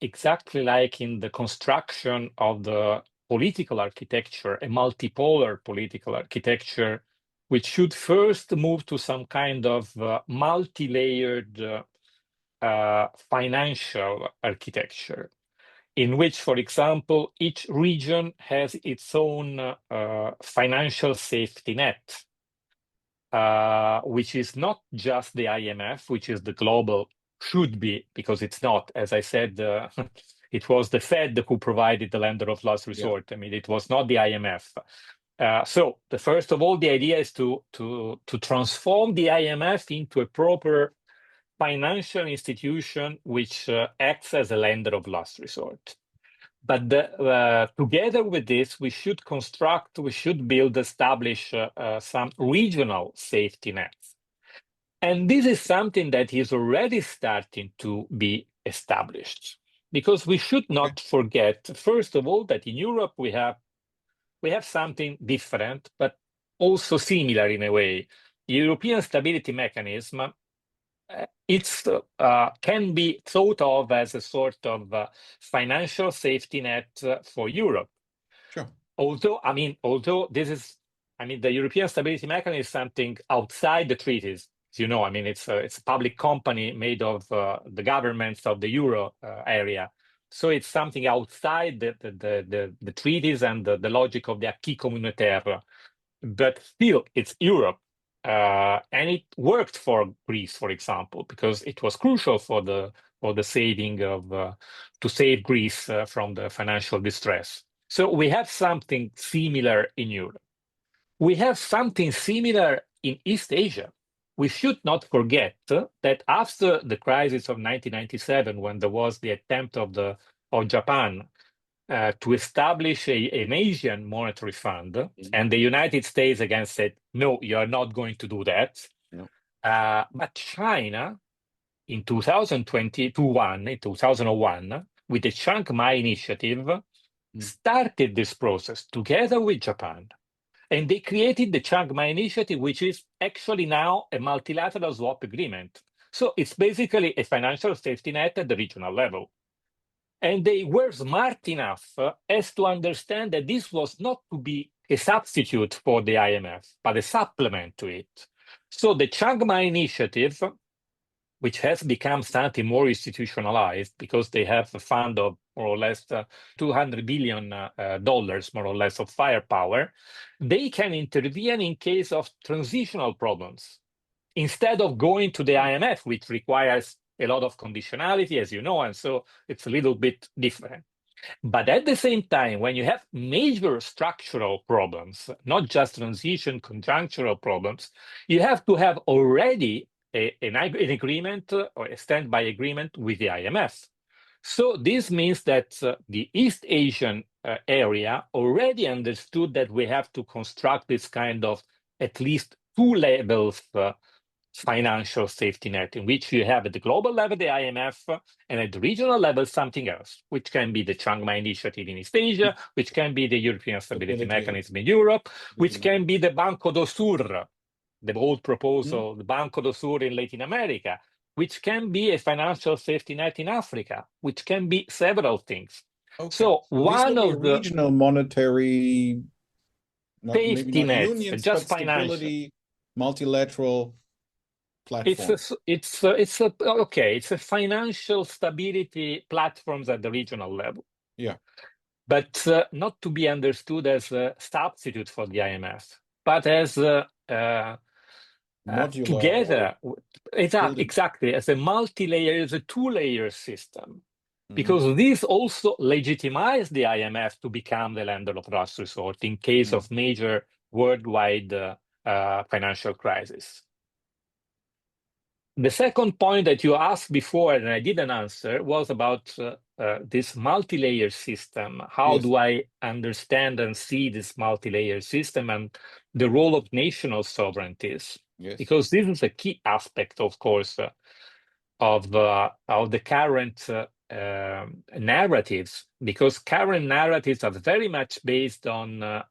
C: exactly like in the construction of the political architecture, a multipolar political architecture, which should first move to some kind of multi-layered financial architecture, in which, for example, each region has its own financial safety net, which is not just the IMF, which is the global, should be, because it's not. As I said, it was the Fed who provided the lender of last resort. Yeah. I mean, it was not the IMF. So, first of all, the idea is to transform the IMF into a proper financial institution which acts as a lender of last resort. But together with this, we should establish some regional safety nets. And this is something that is already starting to be established. Because we should not forget, first of all, that in Europe we have something different, but also similar in a way. The European Stability Mechanism, can be thought of as a sort of financial safety net for Europe.
B: Sure.
C: Although this is, the European Stability Mechanism is something outside the treaties. As you know, it's a public company made of the governments of the Euro area. So it's something outside the treaties and the logic of the acquis communautaire. But still, it's Europe. And it worked for Greece, for example, because it was crucial for the saving to save Greece from the financial distress. So we have something similar in Europe. We have something similar in East Asia. We should not forget that after the crisis of 1997, when there was the attempt of Japan to establish an Asian monetary fund, and the United States again said, no, you are not going to do that.
B: No.
C: But China, in 2001, with the Chiang Mai Initiative, started this process together with Japan. And they created the Chiang Mai Initiative, which is actually now a multilateral swap agreement. So it's basically a financial safety net at the regional level. And they were smart enough as to understand that this was not to be a substitute for the IMF, but a supplement to it. So the Chiang Mai Initiative, which has become something more institutionalized because they have a fund of more or less $200 billion, more or less, of firepower, they can intervene in case of transitional problems instead of going to the IMF, which requires a lot of conditionality, as you know, and so it's a little bit different. But at the same time, when you have major structural problems, not just transition conjunctural problems, you have to have already an agreement or a standby agreement with the IMF. So this means that the East Asian area already understood that we have to construct this kind of at least two levels financial safety net, in which you have at the global level the IMF and at the regional level something else, which can be the Chiang Mai Initiative in East Asia, which can be the European Stability Mechanism in Europe, which can be the Banco do Sur, the old proposal, the Banco do Sur in Latin America, which can be a financial safety net in Africa, which can be several things.
B: Okay.
C: So one of the
B: regional monetary
C: safety nets,
B: unions,
C: just
B: but
C: financial,
B: stability, multilateral platform.
C: It's a financial stability platforms at the regional level.
B: Yeah.
C: But not to be understood as a substitute for the IMF, but as together, exactly, as a multi-layer, as a two-layer system. Because this also legitimized the IMF to become the lender of last resort in case of major worldwide financial crisis. The second point that you asked before, and I didn't answer, was about this multi-layer system. How do I understand and see this multi-layer system and the role of national sovereignties?
B: Yes.
C: Because this is a key aspect, of course, of the current narratives, because current narratives are very much based on the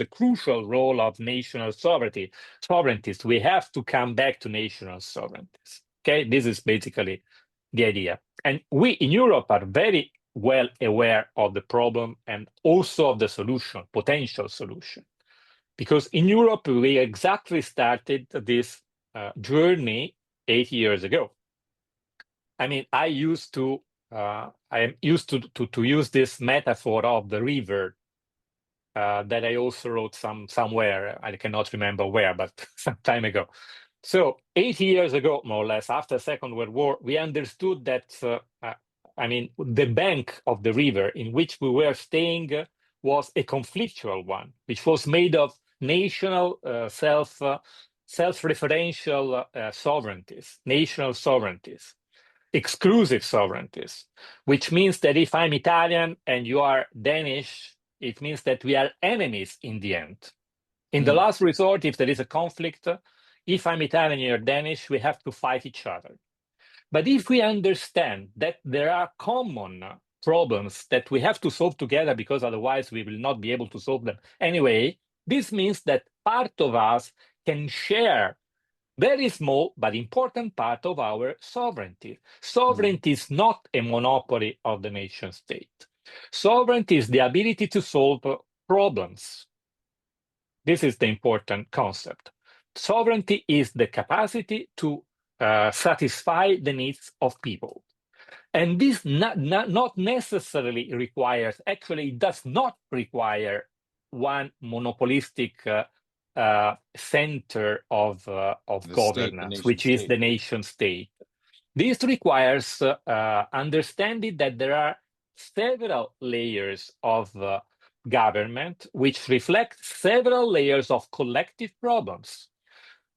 C: crucial role of national sovereignties. We have to come back to national sovereignties. Okay, this is basically the idea. And we in Europe are very well aware of the problem and also of the solution, potential solution. Because in Europe, we exactly started this journey 8 years ago. I mean, I am used to use this metaphor of the river that I also wrote somewhere. I cannot remember where, but some time ago. So 8 years ago, more or less, after the Second World War, we understood that, the bank of the river in which we were staying was a conflictual one, which was made of national self-referential sovereignties, national sovereignties, exclusive sovereignties, which means that if I'm Italian and you are Danish, it means that we are enemies in the end. In the last resort, if there is a conflict, if I'm Italian and you're Danish, we have to fight each other. But if we understand that there are common problems that we have to solve together, because otherwise we will not be able to solve them anyway, this means that part of us can share very small but important part of our sovereignty. Sovereignty is not a monopoly of the nation state. Sovereignty is the ability to solve problems. This is the important concept. Sovereignty is the capacity to satisfy the needs of people. And this not necessarily requires, actually it does not require one monopolistic center of governance, which is the nation state. This requires understanding that there are several layers of government which reflect several layers of collective problems.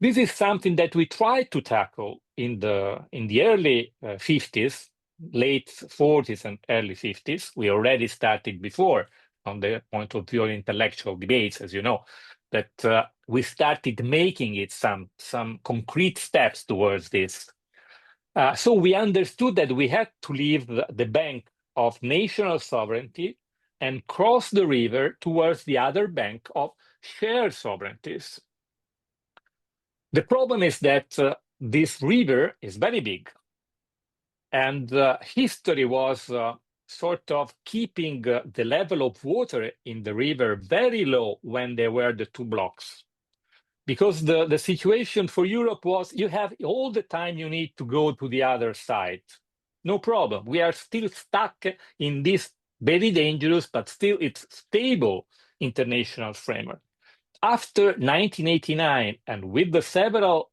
C: This is something that we tried to tackle in the early 50s, late 40s and early 50s. We already started before from the point of view of intellectual debates, as you know, that we started making it some concrete steps towards this. So we understood that we had to leave the bank of national sovereignty and cross the river towards the other bank of shared sovereignties. The problem is that this river is very big, and history was sort of keeping the level of water in the river very low when there were the two blocks. Because the situation for Europe was you have all the time you need to go to the other side. No problem. We are still stuck in this very dangerous, but still it's stable international framework. After 1989, and with the several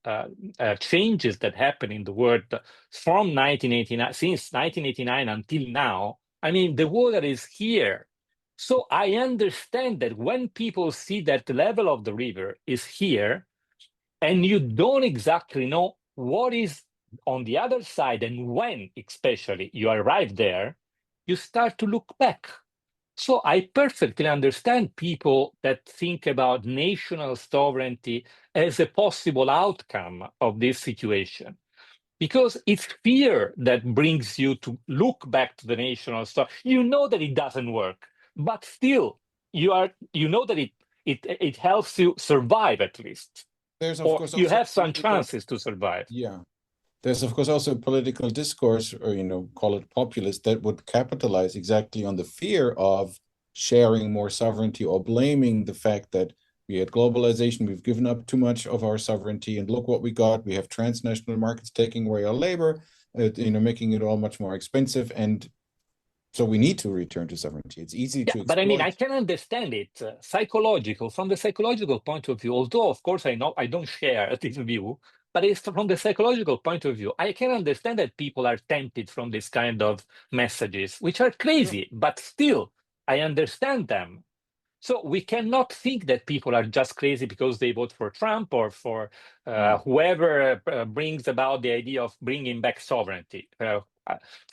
C: changes that happened in the world from 1989, since 1989 until now, I mean, the water is here. So I understand that when people see that the level of the river is here, and you don't exactly know what is on the other side and when, especially, you arrive there, you start to look back. So I perfectly understand people that think about national sovereignty as a possible outcome of this situation. Because it's fear that brings you to look back to the national stuff. You know that it doesn't work, but still, you know that it helps you survive at least,
B: There's of
C: or
B: course
C: you
B: also
C: have some chances to survive.
B: yeah. There's of course also a political discourse, or call it populist, that would capitalize exactly on the fear of sharing more sovereignty, or blaming the fact that we had globalization, we've given up too much of our sovereignty, and look what we got. We have transnational markets taking away our labor, making it all much more expensive, and so we need to return to sovereignty. It's easy
C: Yeah,
B: to
C: but I mean, I
B: exploit.
C: can understand it from the psychological point of view. Although, of course, I know I don't share this view, but it's from the psychological point of view. I can understand that people are tempted from this kind of messages, which are
B: Sure.
C: crazy, but still, I understand them. So we cannot think that people are just crazy because they vote for Trump or for
B: No.
C: whoever brings about the idea of bringing back sovereignty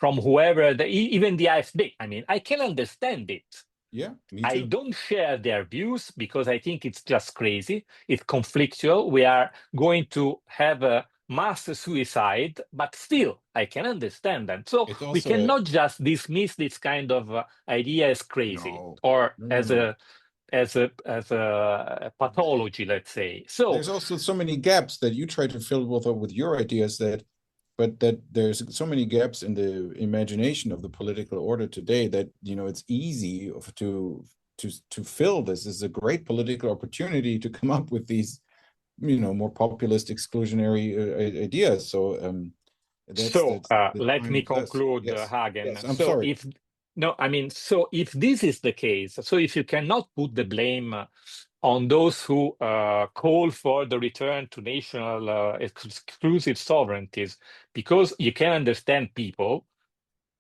C: from whoever, even the AfD. I mean, I can understand it.
B: Yeah, me
C: I
B: too.
C: don't share their views because I think it's just crazy. It's conflictual. We are going to have a mass suicide, but still, I can understand them. So
B: It's
C: we
B: also
C: cannot just dismiss this kind of idea as crazy
B: no,
C: or
B: no, no,
C: as
B: no.
C: a pathology, let's say. So
B: There's also so many gaps that you try to fill with your ideas, but that there's so many gaps in the imagination of the political order today that it's easy to fill this. This is a great political opportunity to come up with these more populist, exclusionary ideas. So that's the
C: let
B: time
C: me
B: is us.
C: conclude,
B: Yes,
C: Hagen.
B: yes. I'm sorry.
C: So if this is the case, so if you cannot put the blame on those who call for the return to national exclusive sovereignties, because you can understand people,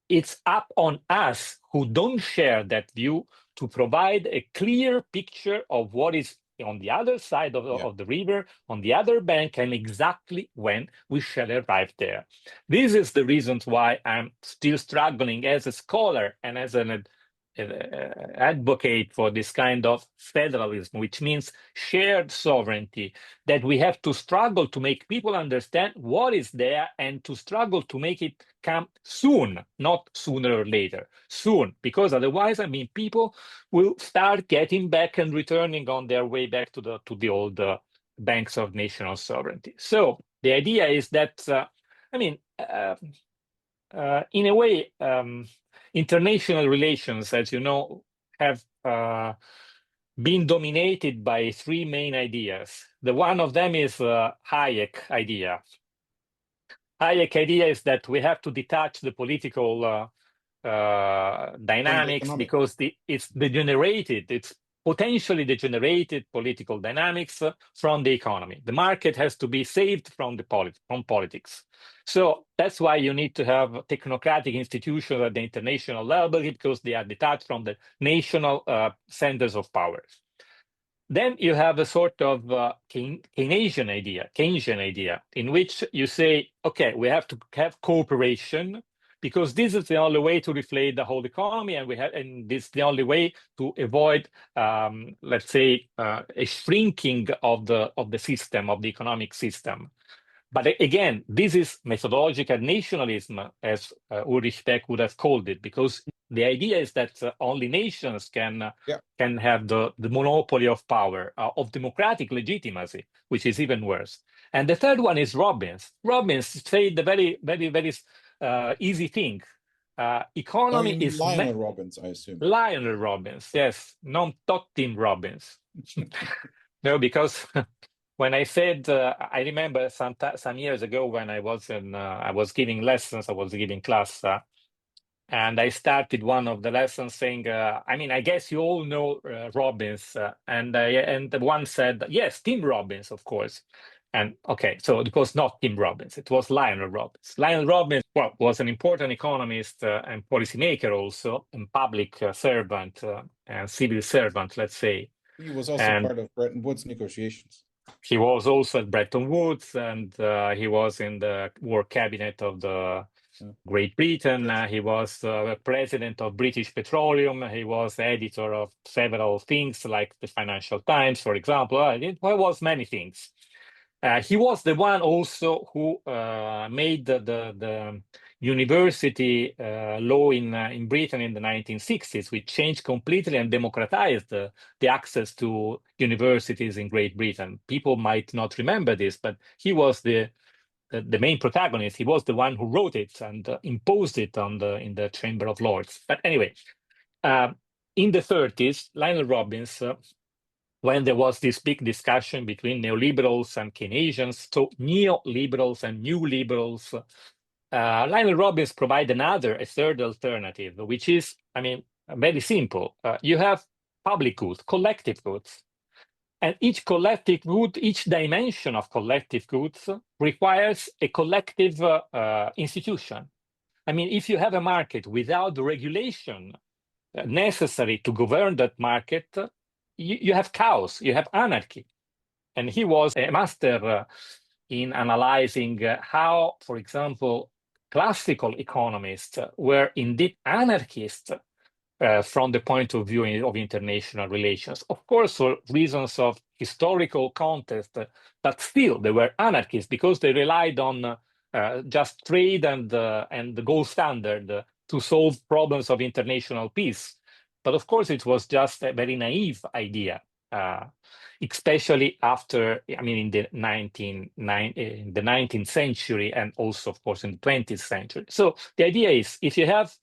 C: it's up on us who don't share that view to provide a clear picture of what is on the other side
B: Yeah.
C: of the river, on the other bank, and exactly when we shall arrive there. This is the reasons why I'm still struggling as a scholar and as an advocate for this kind of federalism, which means shared sovereignty, that we have to struggle to make people understand what is there and to struggle to make it come soon, not sooner or later, soon, because otherwise, I mean, people will start getting back and returning on their way back to the old banks of national sovereignty. So the idea is that, in a way, international relations, as you know, have been dominated by three main ideas. The one of them is Hayek idea. Hayek idea is that we have to detach the political
B: From the
C: dynamics
B: economic.
C: because it's potentially degenerated political dynamics from the economy. The market has to be saved from from politics. So that's why you need to have technocratic institutions at the international level, because they are detached from the national centers of power. Then you have a sort of Keynesian idea, in which you say, okay, we have to have cooperation because this is the only way to reflate the whole economy, and this is the only way to avoid, let's say, a shrinking of the system, of the economic system. But again, this is methodological nationalism, as Ulrich Beck would have called it, because the idea is that only nations
B: Yeah.
C: can have the monopoly of power, of democratic legitimacy, which is even worse. And the third one is Robbins. Robbins said the very, very, very easy thing.
B: Oh,
C: Economy
B: you mean
C: is
B: Lionel Robbins, I assume.
C: Lionel Robbins, yes, not Tim Robbins. No, because when I said, I remember some years ago when I was giving lessons, I was giving class, and I started one of the lessons saying, I guess you all know Robbins, and the one said, yes, Tim Robbins, of course. And okay, so it was not Tim Robbins, it was Lionel Robbins. Lionel Robbins, well, was an important economist and policymaker also, and public servant and civil servant, let's say.
B: He was also
C: And
B: part of Bretton Woods negotiations.
C: he was also at Bretton Woods, and he was in the war cabinet of the Great Britain.
B: Yes.
C: He was president of British Petroleum. He was editor of several things like the Financial Times, for example. It was many things. He was the one also who made the university law in Britain in the 1960s, which changed completely and democratized the access to universities in Great Britain. People might not remember this, but he was the main protagonist. He was the one who wrote it and imposed it in the Chamber of Lords. But anyway, in the 30s, Lionel Robbins, when there was this big discussion between neoliberals and Keynesians, so neoliberals and new liberals, Lionel Robbins provided a third alternative, which is, very simple. You have public goods, collective goods. And each collective good, each dimension of collective goods requires a collective institution. If you have a market without the regulation necessary to govern that market, you have chaos, you have anarchy. And he was a master in analyzing how, for example, classical economists were indeed anarchists from the point of view of international relations. Of course, for reasons of historical context, but still they were anarchists because they relied on just trade and the gold standard to solve problems of international peace. But of course, it was just a very naive idea, especially after, in the 19th century and also, of course, in the 20th century. So the idea is, if you have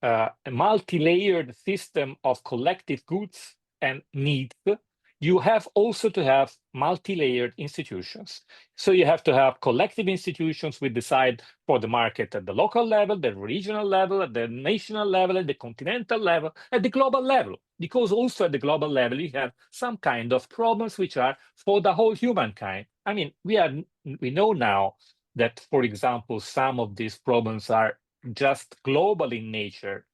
C: a multi-layered system of collective goods and needs, you have also to have multi-layered institutions. So you have to have collective institutions which decide for the market at the local level, the regional level, at the national level, at the continental level, at the global level. Because also at the global level, you have some kind of problems which are for the whole humankind. We know now that, for example, some of these problems are just global in nature.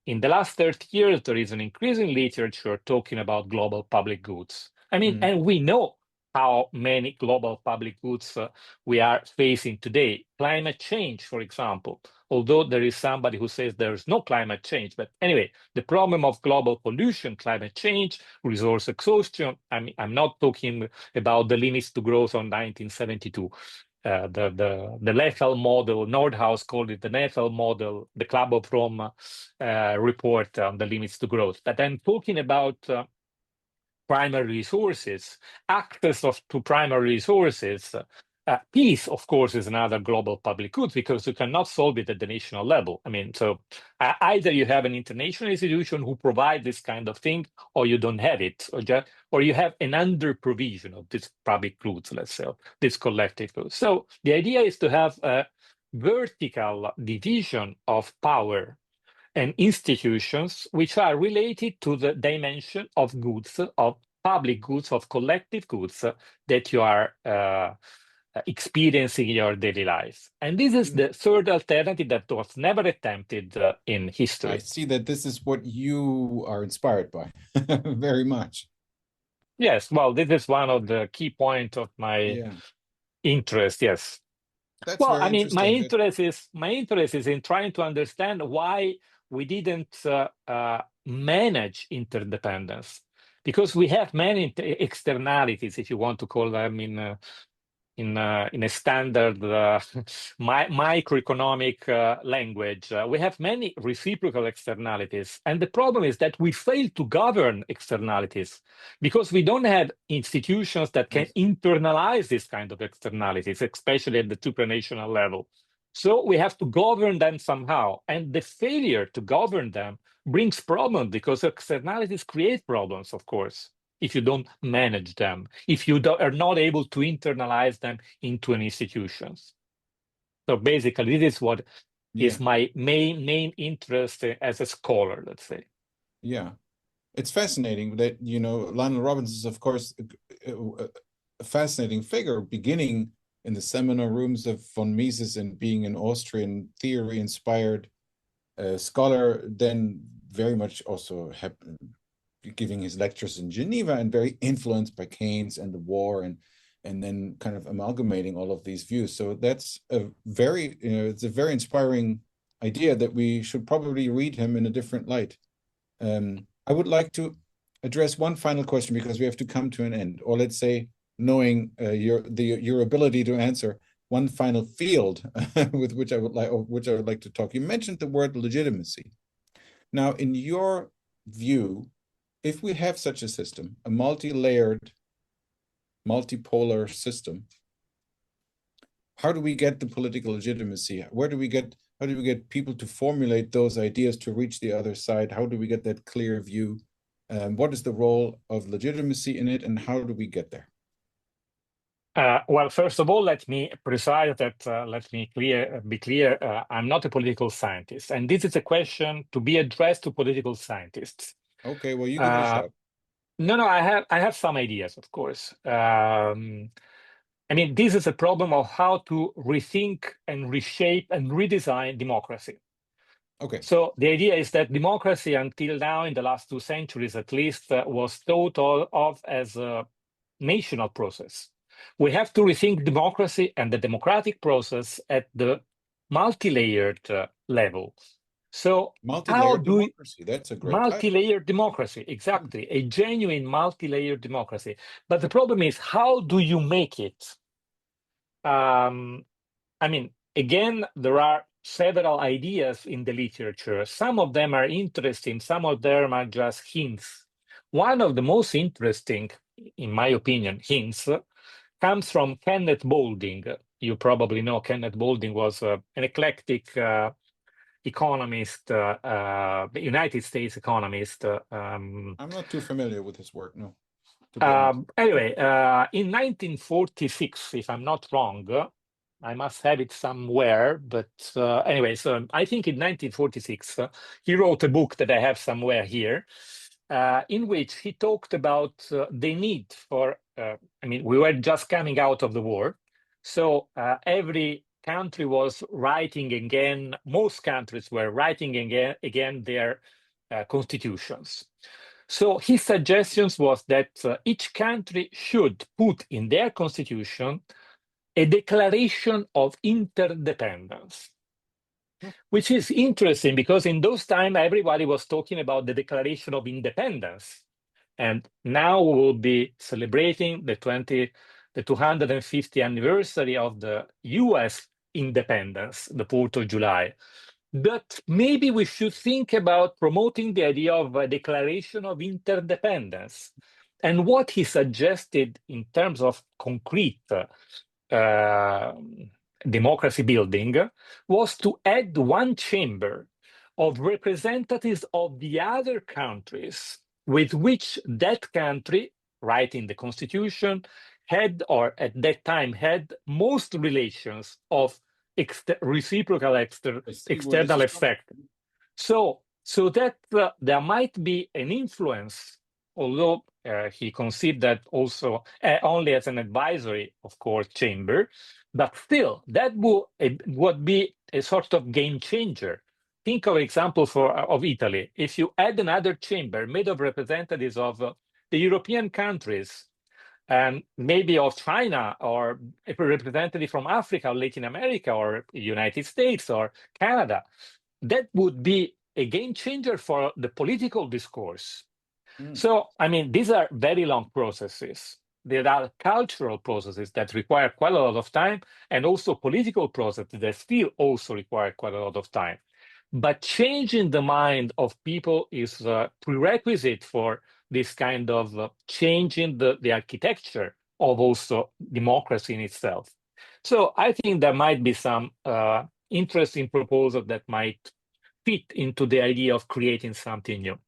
C: In the last 30 years, there is an increasing literature talking about global public goods. And we know how many global public goods we are facing today. Climate change, for example, although there is somebody who says there is no climate change. But anyway, the problem of global pollution, climate change, resource exhaustion. I'm not talking about the limits to growth on 1972. The lethal model, Nordhaus called it the lethal model, the Club of Roma report on the limits to growth. But I'm talking about primary resources, access to primary resources. Peace, of course, is another global public good because you cannot solve it at the national level. So either you have an international institution who provide this kind of thing, or you don't have it, or you have an under provision of this public goods, let's say, this collective goods. So the idea is to have a vertical division of power and institutions which are related to the dimension of goods, of public goods, of collective goods that you are experiencing in your daily life. And this is the third alternative that was never attempted in history.
B: I see that this is what you are inspired by very much.
C: Yes, well, this is one of the key points of my interest, yes.
B: That's very interesting.
C: My interest is in trying to understand why we didn't manage interdependence, because we have many externalities, if you want to call them in a standard microeconomic language. We have many reciprocal externalities, and the problem is that we fail to govern externalities because we don't have institutions that can internalize this kind of externalities, especially at the supranational level. So we have to govern them somehow, and the failure to govern them brings problems because externalities create problems, of course, if you don't manage them, if you are not able to internalize them into an institutions. So basically, this is what is my main interest as a scholar, let's say.
B: Yeah, it's fascinating that, Lionel Robbins is, of course, a fascinating figure, beginning in the seminar rooms of von Mises and being an Austrian theory-inspired scholar, then very much also giving his lectures in Geneva and very influenced by Keynes and the war and and then kind of amalgamating all of these views. So that's a very, it's a very inspiring idea that we should probably read him in a different light. I would like to address one final question because we have to come to an end, or let's say, knowing your ability to answer, one final field with which I would like to talk. You mentioned the word legitimacy. Now, in your view, if we have such a system, a multi-layered, multipolar system, how do we get the political legitimacy? How do we get people to formulate those ideas to reach the other side? How do we get that clear view? What is the role of legitimacy in it, and how do we get there?
C: Well, first of all, let me precise that, be clear, I'm not a political scientist. And this is a question to be addressed to political scientists.
B: Okay, well, you give it a shot.
C: No, I have some ideas, of course. I mean, this is a problem of how to rethink and reshape and redesign democracy.
B: Okay.
C: So the idea is that democracy, until now, in the last 2 centuries at least, was thought of as a national process. We have to rethink democracy and the democratic process at the multi-layered level. So
B: multi-layered democracy, that's a great
C: multi-layered democracy, exactly, a genuine multi-layered democracy. But the problem is, how do you make it? I mean, again, there are several ideas in the literature. Some of them are interesting, some of them are just hints. One of the most interesting, in my opinion, hints comes from Kenneth Boulding. You probably know Kenneth Boulding was an eclectic economist, United States economist.
B: I'm not too familiar with his work, no.
C: Anyway, in 1946, if I'm not wrong, I must have it somewhere, but anyway, so I think in 1946, he wrote a book that I have somewhere here, in which he talked about the need for, I mean, we were just coming out of the war, so every country was writing again, most countries were writing again their constitutions. So his suggestions was that each country should put in their constitution a declaration of interdependence, which is interesting because in those times, everybody was talking about the Declaration of Independence. And now we will be celebrating the 250th anniversary of the US independence, the 4th of July. But maybe we should think about promoting the idea of a declaration of interdependence. And what he suggested in terms of concrete democracy building was to add one chamber of representatives of the other countries with which that country, writing the constitution, had, or at that time had, most relations of reciprocal external effect. So that there might be an influence, although he conceived that also only as an advisory, of course, chamber, but still that would be a sort of game changer. Think of example of Italy. If you add another chamber made of representatives of the European countries, and maybe of China, or a representative from Africa or Latin America or United States or Canada, that would be a game changer for the political discourse. So, I mean, these are very long processes. There are cultural processes that require quite a lot of time, and also political processes that still also require quite a lot of time. But changing the mind of people is a prerequisite for this kind of changing the architecture of also democracy in itself. So I think there might be some interesting proposals that might fit into the idea of creating something new,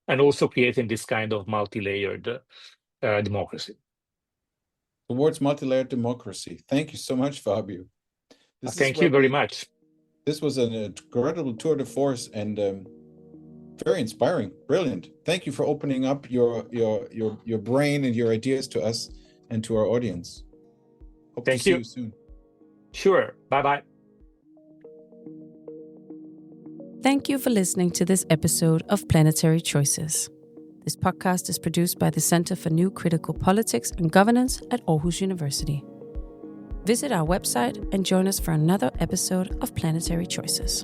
C: and also creating this kind of multi-layered democracy.
B: Towards multi-layered democracy. Thank you so much, Fabio.
C: Thank you very much.
B: This was an incredible tour de force and very inspiring, brilliant. Thank you for opening up your brain and your ideas to us and to our audience. Hope to see you soon.
C: Sure. Bye-bye.
A: Thank you for listening to this episode of Planetary Choices. This podcast is produced by the Center for New Critical Politics and Governance at Aarhus University. Visit our website and join us for another episode of Planetary Choices.